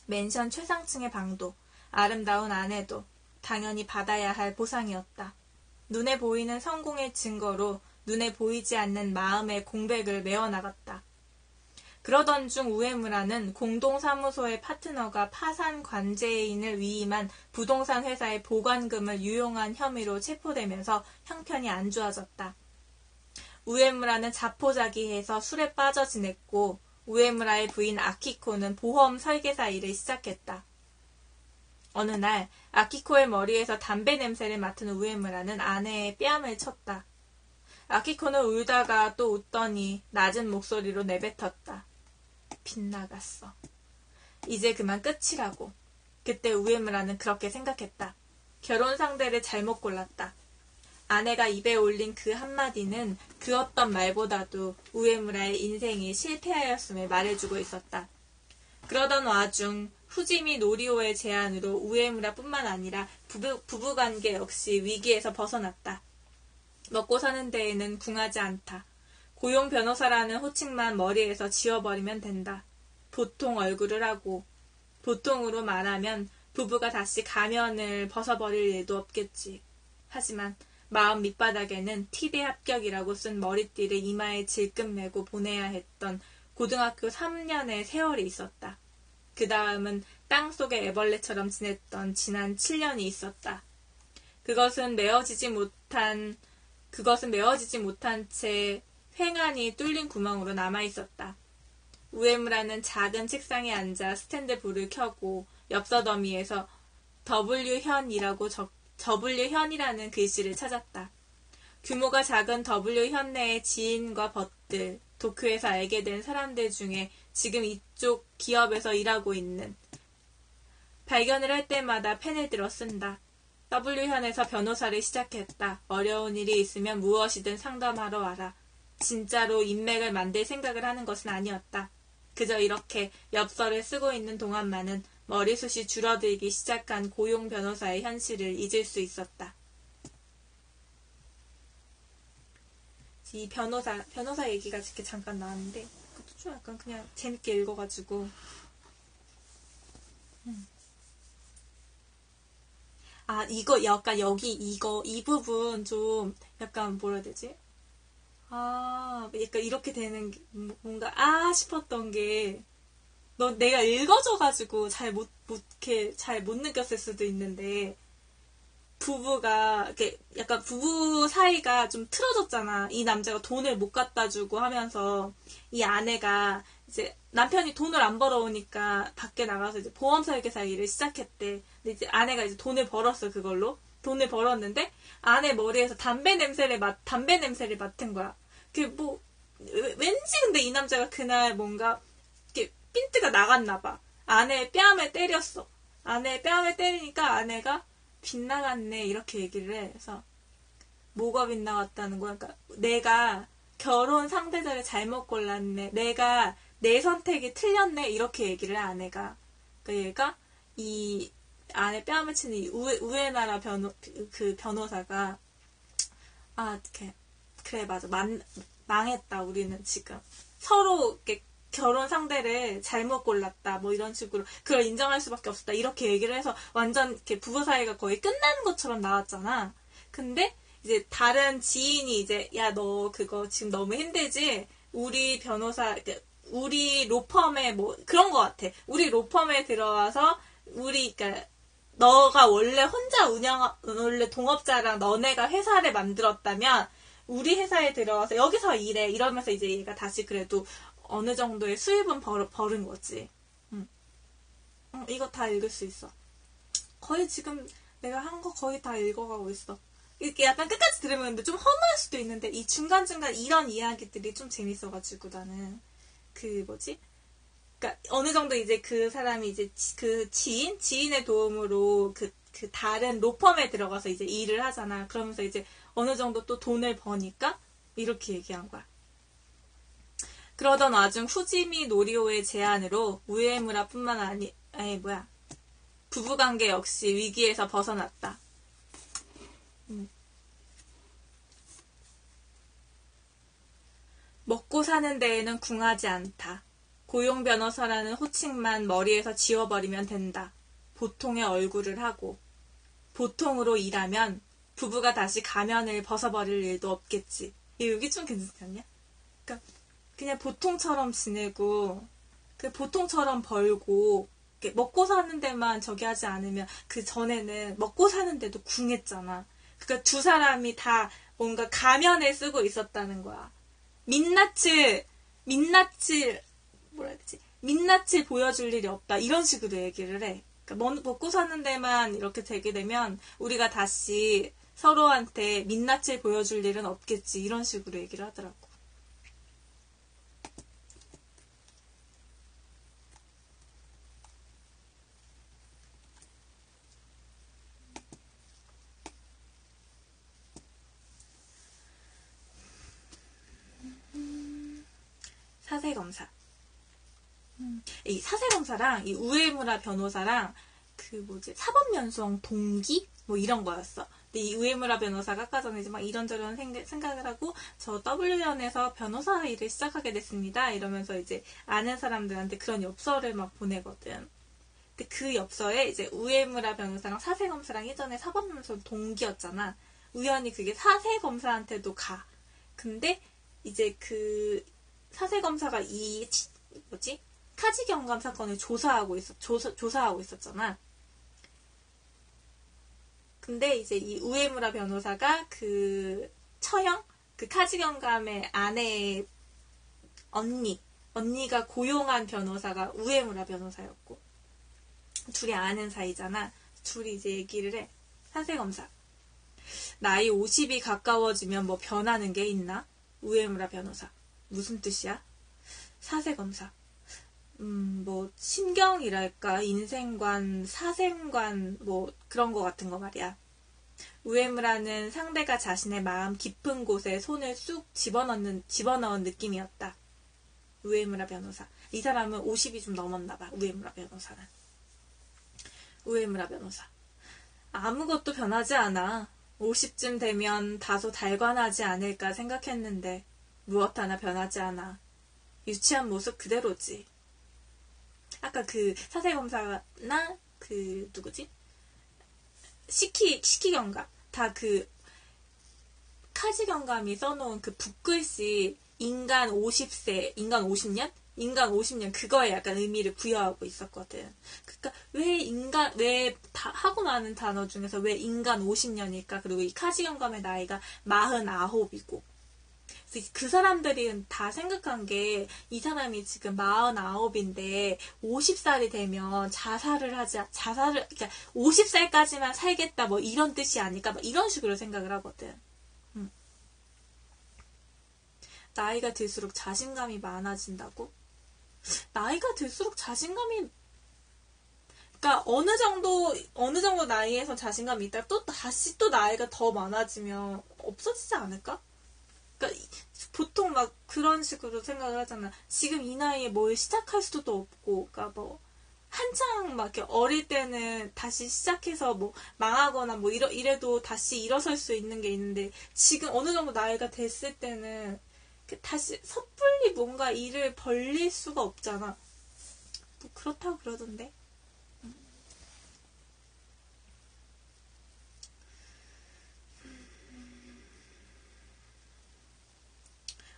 맨션 최상층의 방도, 아름다운 아내도 당연히 받아야 할 보상이었다. 눈에 보이는 성공의 증거로 눈에 보이지 않는 마음의 공백을 메워나갔다. 그러던 중 우에무라는 공동사무소의 파트너가 파산 관제인을 위임한 부동산 회사의 보관금을 유용한 혐의로 체포되면서 형편이 안 좋아졌다. 우에무라는 자포자기해서 술에 빠져 지냈고 우에무라의 부인 아키코는 보험 설계사 일을 시작했다. 어느 날 아키코의 머리에서 담배 냄새를 맡은 우에무라는 아내의 뺨을 쳤다. 아키코는 울다가 또 웃더니 낮은 목소리로 내뱉었다. 빗나갔어. 이제 그만 끝이라고. 그때 우에무라는 그렇게 생각했다. 결혼 상대를 잘못 골랐다. 아내가 입에 올린 그 한마디는 그 어떤 말보다도 우에무라의 인생이 실패하였음을 말해주고 있었다. 그러던 와중 후지미 노리오의 제안으로 우에무라뿐만 아니라 부부관계 역시 위기에서 벗어났다. 먹고 사는 데에는 궁하지 않다. 고용 변호사라는 호칭만 머리에서 지워버리면 된다. 보통 얼굴을 하고, 보통으로 말하면 부부가 다시 가면을 벗어버릴 일도 없겠지. 하지만 마음 밑바닥에는 티대 합격이라고 쓴 머리띠를 이마에 질끈 매고 보내야 했던 고등학교 3년의 세월이 있었다. 그 다음은 땅속의 애벌레처럼 지냈던 지난 7년이 있었다. 그것은 메어지지 못한 채 횡하니 뚫린 구멍으로 남아있었다. 우에무라는 작은 책상에 앉아 스탠드 불을 켜고 엽서더미에서 W현이라는 글씨를 찾았다. 규모가 작은 W현 내의 지인과 벗들, 도쿄에서 알게 된 사람들 중에 지금 이쪽 기업에서 일하고 있는, 발견을 할 때마다 펜을 들어 쓴다. W현에서 변호사를 시작했다. 어려운 일이 있으면 무엇이든 상담하러 와라. 진짜로 인맥을 만들 생각을 하는 것은 아니었다. 그저 이렇게 엽서를 쓰고 있는 동안만은 머리숱이 줄어들기 시작한 고용 변호사의 현실을 잊을 수 있었다. 이 변호사 얘기가 이렇게 잠깐 나왔는데, 그것도 좀 약간 그냥 재밌게 읽어가지고. 이거 약간 이 부분 좀 약간 뭐라 해야 되지? 약간 이렇게 되는 게 뭔가 싶었던 게, 내가 읽어줘가지고 잘 못 느꼈을 수도 있는데, 부부가 이렇게 약간 부부 사이가 좀 틀어졌잖아. 이 남자가 돈을 못 갖다 주고 하면서 이 아내가 이제 남편이 돈을 안 벌어오니까 밖에 나가서 이제 보험 설계사 일을 시작했대. 근데 이제 아내가 이제 돈을 벌었어. 그걸로 돈을 벌었는데 아내 머리에서 담배 냄새를 맡은 거야. 왠지 근데 이 남자가 그날 뭔가 이렇게 핀트가 나갔나 봐. 아내의 뺨을 때렸어. 아내의 뺨을 때리니까 아내가 빗나갔네 이렇게 얘기를 해. 그래서 뭐가 빗나갔다는 거야? 그러니까 내가 결혼 상대자를 잘못 골랐네. 내가 내 선택이 틀렸네 이렇게 얘기를 해 아내가. 그러니까 얘가 이 아내 뺨을 치는 이 우에나라 변호사가 이렇게 그래 맞아 망했다 우리는 지금 서로 이렇게 결혼 상대를 잘못 골랐다 뭐 이런 식으로 그걸 인정할 수밖에 없었다 이렇게 얘기를 해서 완전 이렇게 부부 사이가 거의 끝나는 것처럼 나왔잖아. 근데 이제 다른 지인이 이제 야 너 그거 지금 너무 힘들지? 우리 변호사 우리 로펌에 뭐 그런 거 같아. 우리 로펌에 들어와서 그러니까 너가 원래 혼자 원래 동업자랑 너네가 회사를 만들었다면 우리 회사에 들어와서 여기서 일해 이러면서 이제 얘가 다시 그래도 어느 정도의 수입은 벌은 거지. 이거 다 읽을 수 있어. 거의 지금 내가 한 거 거의 다 읽어가고 있어. 이렇게 약간 끝까지 들으면 근데 좀 허무할 수도 있는데 이 중간중간 이런 이야기들이 좀 재밌어가지고 나는 그러니까 어느 정도 이제 그 사람이 이제 그 지인의 도움으로 그 다른 로펌에 들어가서 이제 일을 하잖아. 그러면서 이제 어느 정도 또 돈을 버니까 이렇게 얘기한 거야. 그러던 와중 후지미 노리오의 제안으로 우에무라뿐만 부부관계 역시 위기에서 벗어났다. 먹고 사는 데에는 궁하지 않다. 고용 변호사라는 호칭만 머리에서 지워버리면 된다. 보통의 얼굴을 하고 보통으로 일하면 부부가 다시 가면을 벗어버릴 일도 없겠지. 여기 좀 괜찮지 않냐? 그러니까 그냥 보통처럼 지내고 보통처럼 벌고 먹고 사는 데만 저기 하지 않으면 그 전에는 먹고 사는 데도 궁했잖아. 그러니까 두 사람이 다 뭔가 가면을 쓰고 있었다는 거야. 민낯을 뭐라 해야 되지? 민낯을 보여줄 일이 없다. 이런 식으로 얘기를 해. 그러니까 먹고 사는 데만 이렇게 되게 되면 우리가 다시 서로한테 민낯을 보여줄 일은 없겠지. 이런 식으로 얘기를 하더라고. 사세검사. 이 사세검사랑 이 우에무라 변호사랑 사법연수원 동기? 뭐 이런 거였어. 근데 이 우에무라 변호사가 아까 전에 이제 막 이런저런 생각을 하고 저 W연에서 변호사 일을 시작하게 됐습니다. 이러면서 이제 아는 사람들한테 그런 엽서를 막 보내거든. 근데 그 엽서에 이제 우에무라 변호사랑 사세검사랑 예전에 사법연수원 동기였잖아. 우연히 그게 사세검사한테도 가. 근데 이제 그 사세검사가 이 뭐지? 카지경감 사건을 조사하고 있었잖아. 근데 이제 이 우에무라 변호사가 그 처형? 그 카지경감의 아내의 언니가 고용한 변호사가 우에무라 변호사였고, 둘이 아는 사이잖아. 둘이 이제 얘기를 해. 사세검사. 나이 50이 가까워지면 뭐 변하는 게 있나? 우에무라 변호사. 무슨 뜻이야? 사세검사. 뭐 신경이랄까, 인생관, 사생관, 뭐 그런 거 같은 거 말이야. 우에무라는 상대가 자신의 마음 깊은 곳에 손을 쑥 집어넣은 느낌이었다. 우에무라 변호사. 이 사람은 50이 좀 넘었나 봐. 우에무라 변호사는. 우에무라 변호사. 아무것도 변하지 않아. 50쯤 되면 다소 달관하지 않을까 생각했는데 무엇 하나 변하지 않아. 유치한 모습 그대로지. 아까 그 사세검사나 그 누구지? 시키경감. 다 그 카지경감이 써놓은 그 붓글씨 인간 50세, 인간 50년? 인간 50년 그거에 약간 의미를 부여하고 있었거든. 그러니까 왜 하고 많은 단어 중에서 왜 인간 50년일까? 그리고 이 카지경감의 나이가 49이고. 그 사람들이 다 생각한 게 이 사람이 지금 49인데 50살이 되면 그러니까 50살까지만 살겠다 뭐 이런 뜻이 아닐까 막 이런 식으로 생각을 하거든. 나이가 들수록 자신감이 많아진다고? 나이가 들수록 자신감이 그러니까 어느 정도 나이에서 자신감이 있다 또 다시 또 나이가 더 많아지면 없어지지 않을까? 그러니까 보통 막 그런 식으로 생각을 하잖아. 지금 이 나이에 뭘 시작할 수도 없고, 그러니까 뭐 한창 막 이렇게 어릴 때는 다시 시작해서 뭐 망하거나 뭐 이래도 다시 일어설 수 있는 게 있는데 지금 어느 정도 나이가 됐을 때는 다시 섣불리 뭔가 일을 벌릴 수가 없잖아. 뭐 그렇다고 그러던데.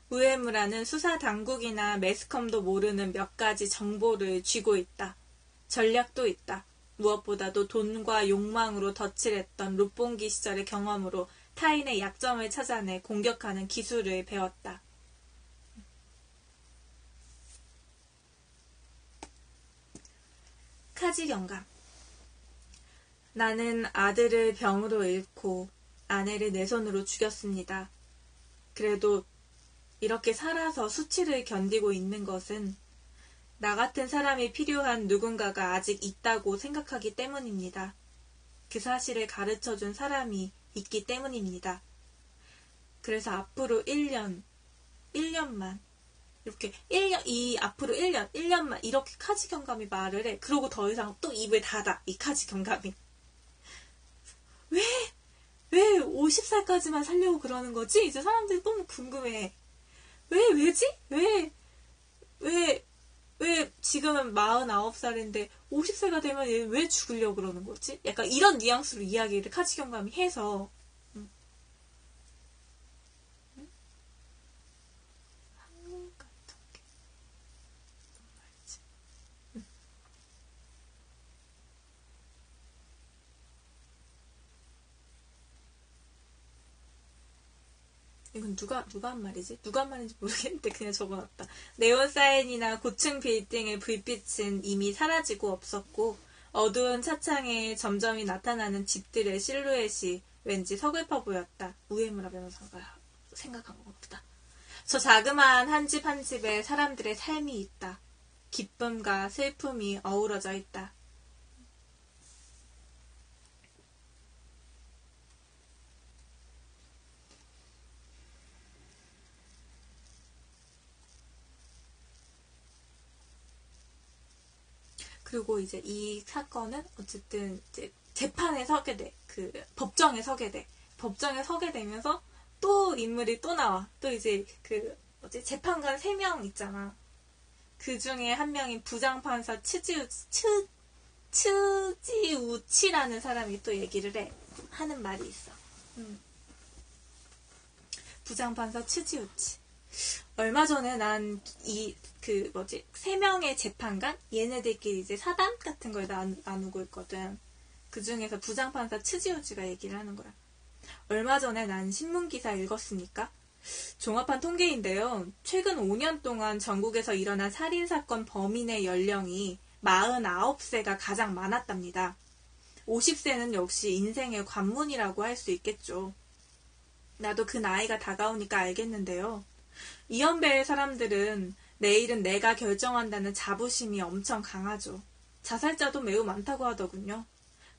우에무라는 수사 당국이나 매스컴도 모르는 몇 가지 정보를 쥐고 있다. 전략도 있다. 무엇보다도 돈과 욕망으로 덧칠했던 롯봉기 시절의 경험으로 타인의 약점을 찾아내 공격하는 기술을 배웠다. 카지경감. 나는 아들을 병으로 잃고 아내를 내 손으로 죽였습니다. 그래도 이렇게 살아서 수치를 견디고 있는 것은 나 같은 사람이 필요한 누군가가 아직 있다고 생각하기 때문입니다. 그 사실을 가르쳐준 사람이 있기 때문입니다. 그래서 앞으로 1년만 이렇게 앞으로 1년만 이렇게 카지경감이 말을 해. 그러고 더 이상 또 입을 닫아. 이 카지경감이. 왜 50살까지만 살려고 그러는 거지? 이제 사람들이 너무 궁금해. 왜지? 왜 지금은 49살인데 50세가 되면 얘 왜 죽으려고 그러는 거지? 약간 이런 뉘앙스로 이야기를 카지경감이 해서 이건 누가 한 말이지? 누가 한 말인지 모르겠는데 그냥 적어놨다. 네온사인이나 고층 빌딩의 불빛은 이미 사라지고 없었고 어두운 차창에 점점이 나타나는 집들의 실루엣이 왠지 서글퍼 보였다. 우에무라 변호사가 생각한 것 같다. 저 자그마한 한 집 한 집에 사람들의 삶이 있다. 기쁨과 슬픔이 어우러져 있다. 그리고 이제 이 사건은 어쨌든 이제 재판에 서게 돼. 그 법정에 서게 돼. 법정에 서게 되면서 또 인물이 또 나와. 또 이제 그 뭐지 재판관 3명 있잖아. 그 중에 한 명인 부장판사 츠지우치라는 사람이 또 얘기를 해. 하는 말이 있어. 부장판사 츠지우치. 얼마 전에 난 그 뭐지 3명의 재판관? 얘네들끼리 이제 사담 같은 걸 나누고 있거든. 그 중에서 부장판사 츠지우치가 얘기를 하는 거야. 얼마 전에 난 신문기사 읽었으니까 종합한 통계인데요. 최근 5년 동안 전국에서 일어난 살인사건 범인의 연령이 49세가 가장 많았답니다. 50세는 역시 인생의 관문이라고 할 수 있겠죠. 나도 그 나이가 다가오니까 알겠는데요. 이연배의 사람들은 내일은 내가 결정한다는 자부심이 엄청 강하죠. 자살자도 매우 많다고 하더군요.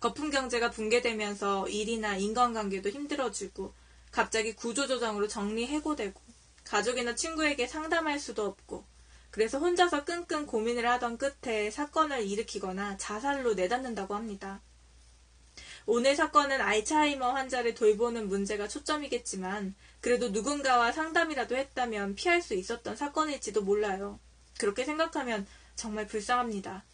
거품 경제가 붕괴되면서 일이나 인간관계도 힘들어지고 갑자기 구조조정으로 정리해고되고 가족이나 친구에게 상담할 수도 없고 그래서 혼자서 끙끙 고민을 하던 끝에 사건을 일으키거나 자살로 내닫는다고 합니다. 오늘 사건은 알츠하이머 환자를 돌보는 문제가 초점이겠지만 그래도 누군가와 상담이라도 했다면 피할 수 있었던 사건일지도 몰라요. 그렇게 생각하면 정말 불쌍합니다.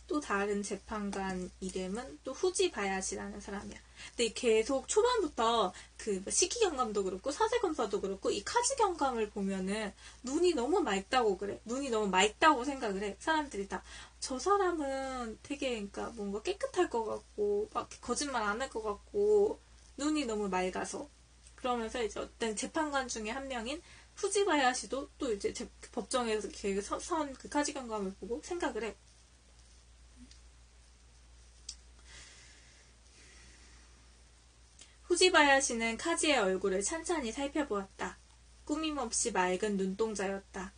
또 다른 재판관 이름은 또 후지바야시라는 사람이야. 근데 계속 초반부터 그 시키 경감도 그렇고 사세 검사도 그렇고 이 카지 경감을 보면은 눈이 너무 맑다고 그래. 눈이 너무 맑다고 생각을 해. 사람들이 다 저 사람은 되게 그러니까 뭔가 깨끗할 것 같고 막 거짓말 안 할 것 같고 눈이 너무 맑아서 그러면서 이제 어떤 재판관 중에 한 명인 후지바야시도 또 이제 법정에서 선 그 카지 경감을 보고 생각을 해. 후지바야시는 카지의 얼굴을 찬찬히 살펴보았다. 꾸밈없이 맑은 눈동자였다.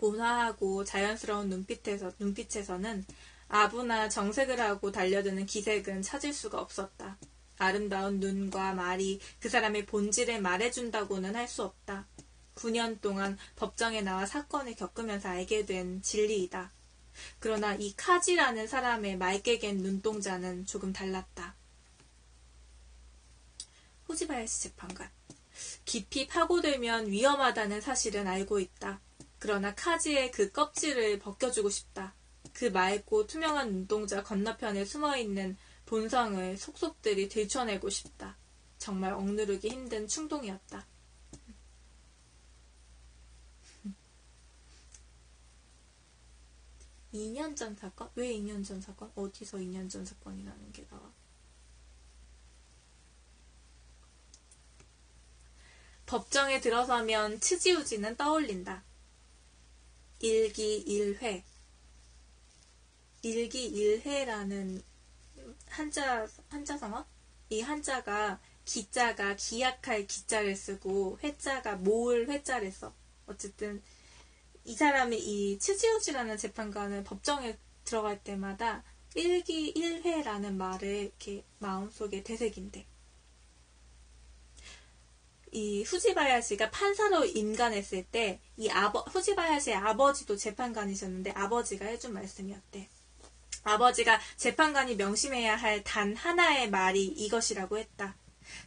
온화하고 자연스러운 눈빛에서는 아부나 정색을 하고 달려드는 기색은 찾을 수가 없었다. 아름다운 눈과 말이 그 사람의 본질을 말해준다고는 할 수 없다. 9년 동안 법정에 나와 사건을 겪으면서 알게 된 진리이다. 그러나 이 카지라는 사람의 맑게 갠 눈동자는 조금 달랐다. 후지바야시 재판관. 깊이 파고들면 위험하다는 사실은 알고 있다. 그러나 카지의 그 껍질을 벗겨주고 싶다. 그 맑고 투명한 눈동자 건너편에 숨어있는 본성을 속속들이 들춰내고 싶다. 정말 억누르기 힘든 충동이었다. 2년 전 사건? 왜 2년 전 사건? 어디서 2년 전 사건이라는 게 나와? 법정에 들어서면 츠지우지는 떠올린다. 일기일회. 일기일회라는 한자성어? 이 한자가 기자가 기약할 기자를 쓰고 회자가 모을 회자를 써. 어쨌든 이 사람이 이 츠지우지라는 재판관은 법정에 들어갈 때마다 일기일회라는 말을 이렇게 마음속에 되새긴대. 이 후지바야시가 판사로 임관했을 때 이 후지바야시의 아버지도 재판관이셨는데 아버지가 해준 말씀이었대. 아버지가 재판관이 명심해야 할 단 하나의 말이 이것이라고 했다.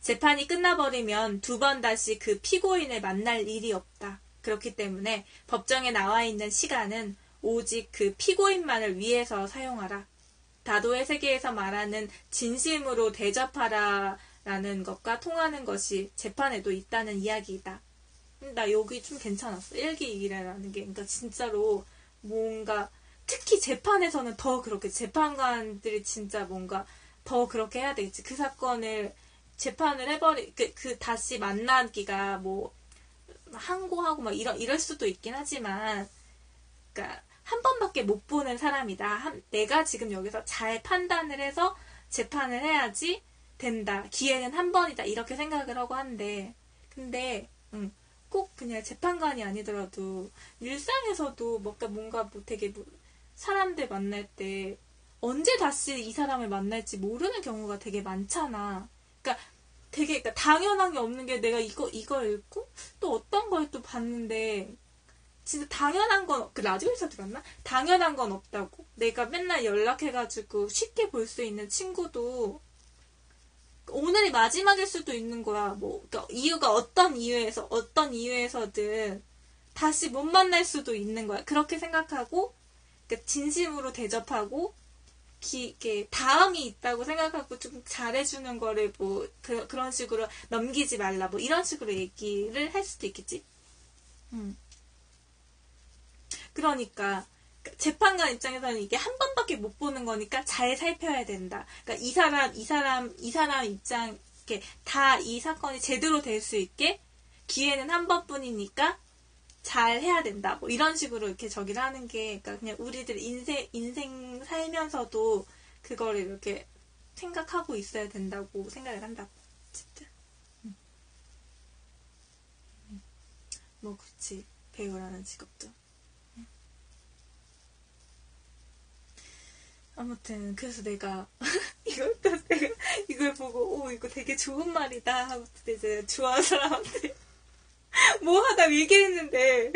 재판이 끝나버리면 2번 다시 그 피고인을 만날 일이 없다. 그렇기 때문에 법정에 나와 있는 시간은 오직 그 피고인만을 위해서 사용하라. 다도의 세계에서 말하는 진심으로 대접하라 라는 것과 통하는 것이 재판에도 있다는 이야기이다. 나 여기 좀 괜찮았어. 일기일회라는 게 그러니까 진짜로 뭔가 특히 재판에서는 더 그렇게 재판관들이 진짜 뭔가 더 그렇게 해야 되겠지. 그 사건을 재판을 그 다시 만나기가 뭐 항고하고 막 이럴 수도 있긴 하지만 그러니까 한 번밖에 못 보는 사람이다. 내가 지금 여기서 잘 판단을 해서 재판을 해야지 된다. 기회는 한 번이다. 이렇게 생각을 하고 한데 근데 꼭 그냥 재판관이 아니더라도 일상에서도 뭔가 되게 사람들 만날 때 언제 다시 이 사람을 만날지 모르는 경우가 되게 많잖아. 그러니까 되게 당연한 게 없는 게 내가 이거 읽고 또 어떤 걸 또 봤는데 진짜 당연한 건, 그 라디오에서 들었나? 당연한 건 없다고. 내가 맨날 연락해가지고 쉽게 볼 수 있는 친구도 오늘이 마지막일 수도 있는 거야. 뭐, 그러니까 이유가 어떤 이유에서든 다시 못 만날 수도 있는 거야. 그렇게 생각하고, 그러니까 진심으로 대접하고, 이렇게 다음이 있다고 생각하고 좀 잘해주는 거를 뭐, 그런 식으로 넘기지 말라. 뭐, 이런 식으로 얘기를 할 수도 있겠지. 그러니까 재판관 입장에서는 이게 한 번밖에 못 보는 거니까 잘 살펴야 된다. 그러니까 이 사람 입장, 이렇게 다 이 사건이 제대로 될 수 있게 기회는 한 번뿐이니까 잘 해야 된다. 뭐 이런 식으로 이렇게 저기를 하는 게, 그러니까 그냥 우리들 인생 살면서도 그거를 이렇게 생각하고 있어야 된다고 생각을 한다고. 어쨌든. 뭐 그렇지. 배우라는 직업도. 아무튼 그래서 내가 이걸 보고 이거 되게 좋은 말이다 하고 이제 좋아하는 사람한테 뭐 하다 얘기했는데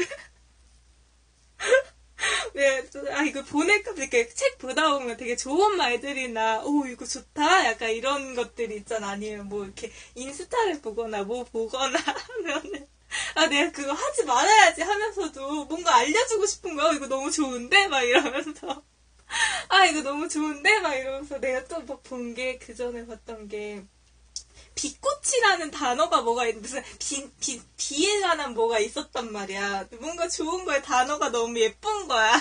이거 보낼까 이렇게 책 보다 보면 되게 좋은 말들이나 이거 좋다 약간 이런 것들이 있잖아. 아니면 뭐 이렇게 인스타를 보거나 뭐 보거나 하면은 내가 그거 하지 말아야지 하면서도 뭔가 알려주고 싶은 거야. 이거 너무 좋은데 막 이러면서 이거 너무 좋은데? 막 이러면서 내가 또 막 본 게, 그 전에 봤던 게, 빛꽃이라는 단어가 뭐가 있는데, 무슨 비에 관한 뭐가 있었단 말이야. 뭔가 좋은 거에 단어가 너무 예쁜 거야.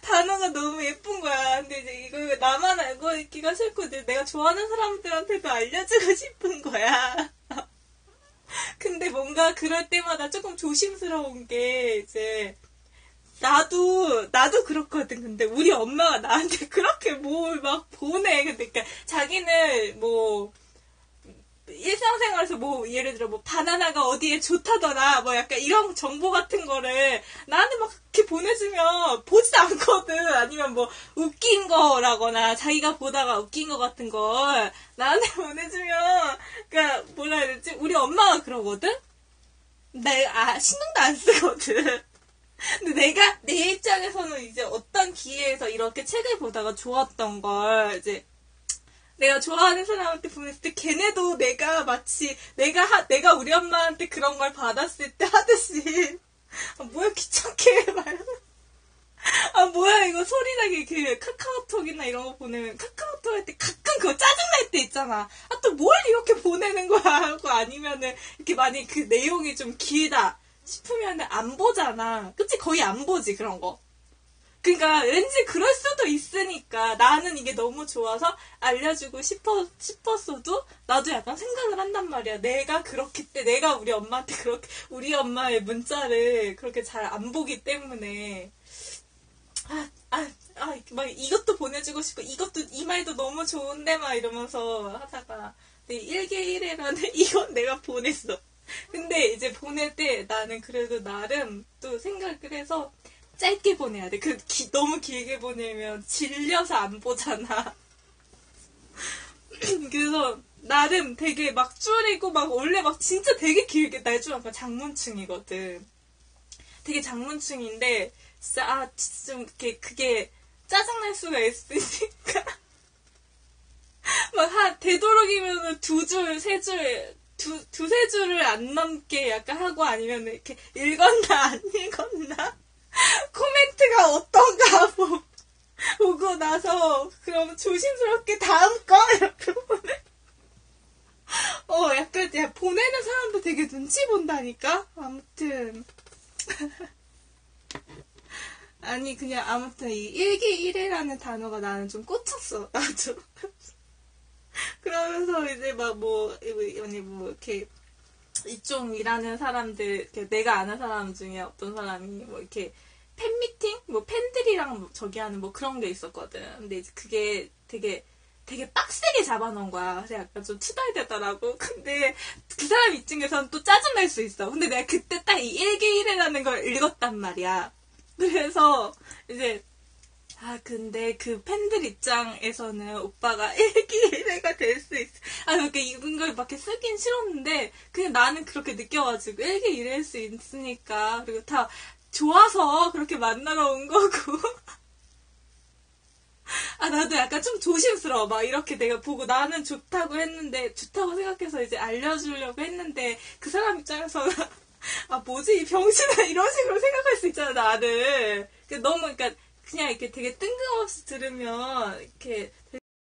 단어가 너무 예쁜 거야. 근데 이제 이거 나만 알고 있기가 싫고, 내가 좋아하는 사람들한테도 알려주고 싶은 거야. 근데 뭔가 그럴 때마다 조금 조심스러운 게, 이제, 나도 그렇거든. 근데 우리 엄마가 나한테 그렇게 뭘 막 보내. 근데 그러니까 자기는 뭐 일상생활에서 뭐 예를 들어 뭐 바나나가 어디에 좋다더라 뭐 약간 이런 정보 같은 거를 나한테 막 그렇게 보내주면 보지도 않거든. 아니면 뭐 웃긴 거라거나 자기가 보다가 웃긴 거 같은 걸 나한테 보내주면, 그러니까 뭐라 해야 되지? 우리 엄마가 그러거든. 내가 신경도 안 쓰거든. 근데 내 입장에서는 이제 어떤 기회에서 이렇게 책을 보다가 좋았던 걸, 이제, 내가 좋아하는 사람한테 보냈을 때, 걔네도 내가 마치, 내가 우리 엄마한테 그런 걸 받았을 때 하듯이, 뭐야, 귀찮게, 말하면. 뭐야, 이거 소리나게, 카카오톡이나 이런 거 보내면, 카카오톡 할 때 가끔 그거 짜증날 때 있잖아. 또 뭘 이렇게 보내는 거야, 하고 아니면은, 이렇게 만약 그 내용이 좀 길다 싶으면 안 보잖아. 그치? 거의 안 보지, 그런 거. 그러니까 왠지 그럴 수도 있으니까 나는 이게 너무 좋아서 알려주고 싶었어도 나도 약간 생각을 한단 말이야. 내가 우리 엄마한테 그렇게, 우리 엄마의 문자를 그렇게 잘 안 보기 때문에 막 이것도 보내주고 싶고 이것도 이 말도 너무 좋은데 막 이러면서 하다가 1개1회라는 이건 내가 보냈어. 근데 이제 보낼 때 나는 그래도 나름 또 생각을 해서 짧게 보내야 돼. 너무 길게 보내면 질려서 안 보잖아. 그래서 나름 되게 막 줄이고 막 원래 막 진짜 되게 길게 날줄 알고 장문충이거든. 되게 장문충인데 진짜 진짜 좀 그게 짜증날 수가 있으니까 막 되도록이면 2줄, 3줄 두세 줄을 안 넘게 약간 하고 아니면 이렇게 읽었나 안 읽었나 코멘트가 어떤가 보고 나서 그럼 조심스럽게 다음 거 이렇게 보내. 약간 보내는 사람도 되게 눈치 본다니까. 아무튼 아니 그냥 아무튼 이 1개1회라는 단어가 나는 좀 꽂혔어. 나도. 그러면서 이제 막 이렇게 이쪽 일하는 사람들, 이렇게 내가 아는 사람 중에 어떤 사람이 뭐 이렇게 팬미팅? 뭐 팬들이랑 저기 하는 뭐 그런 게 있었거든. 근데 이제 그게 되게 빡세게 잡아놓은 거야. 그래서 약간 좀 투덜대더라고. 근데 그 사람 입장에서는 또 짜증날 수 있어. 근데 내가 그때 딱 이 1개1회라는 걸 읽었단 말이야. 그래서 이제 아, 근데 그 팬들 입장에서는 오빠가 일기일회가 될 수 있어. 아, 그렇게 이걸 막 이렇게 쓰긴 싫었는데, 그냥 나는 그렇게 느껴가지고 일기일회일 수 있으니까. 그리고 다 좋아서 그렇게 만나러 온 거고. 아, 나도 약간 좀 조심스러워. 막 이렇게 내가 보고 나는 좋다고 했는데, 좋다고 생각해서 이제 알려주려고 했는데, 그 사람 입장에서는, 아, 뭐지, 이 병신아, 이런 식으로 생각할 수 있잖아, 나는. 너무, 그러니까, 그냥 이렇게 되게 뜬금없이 들으면, 이렇게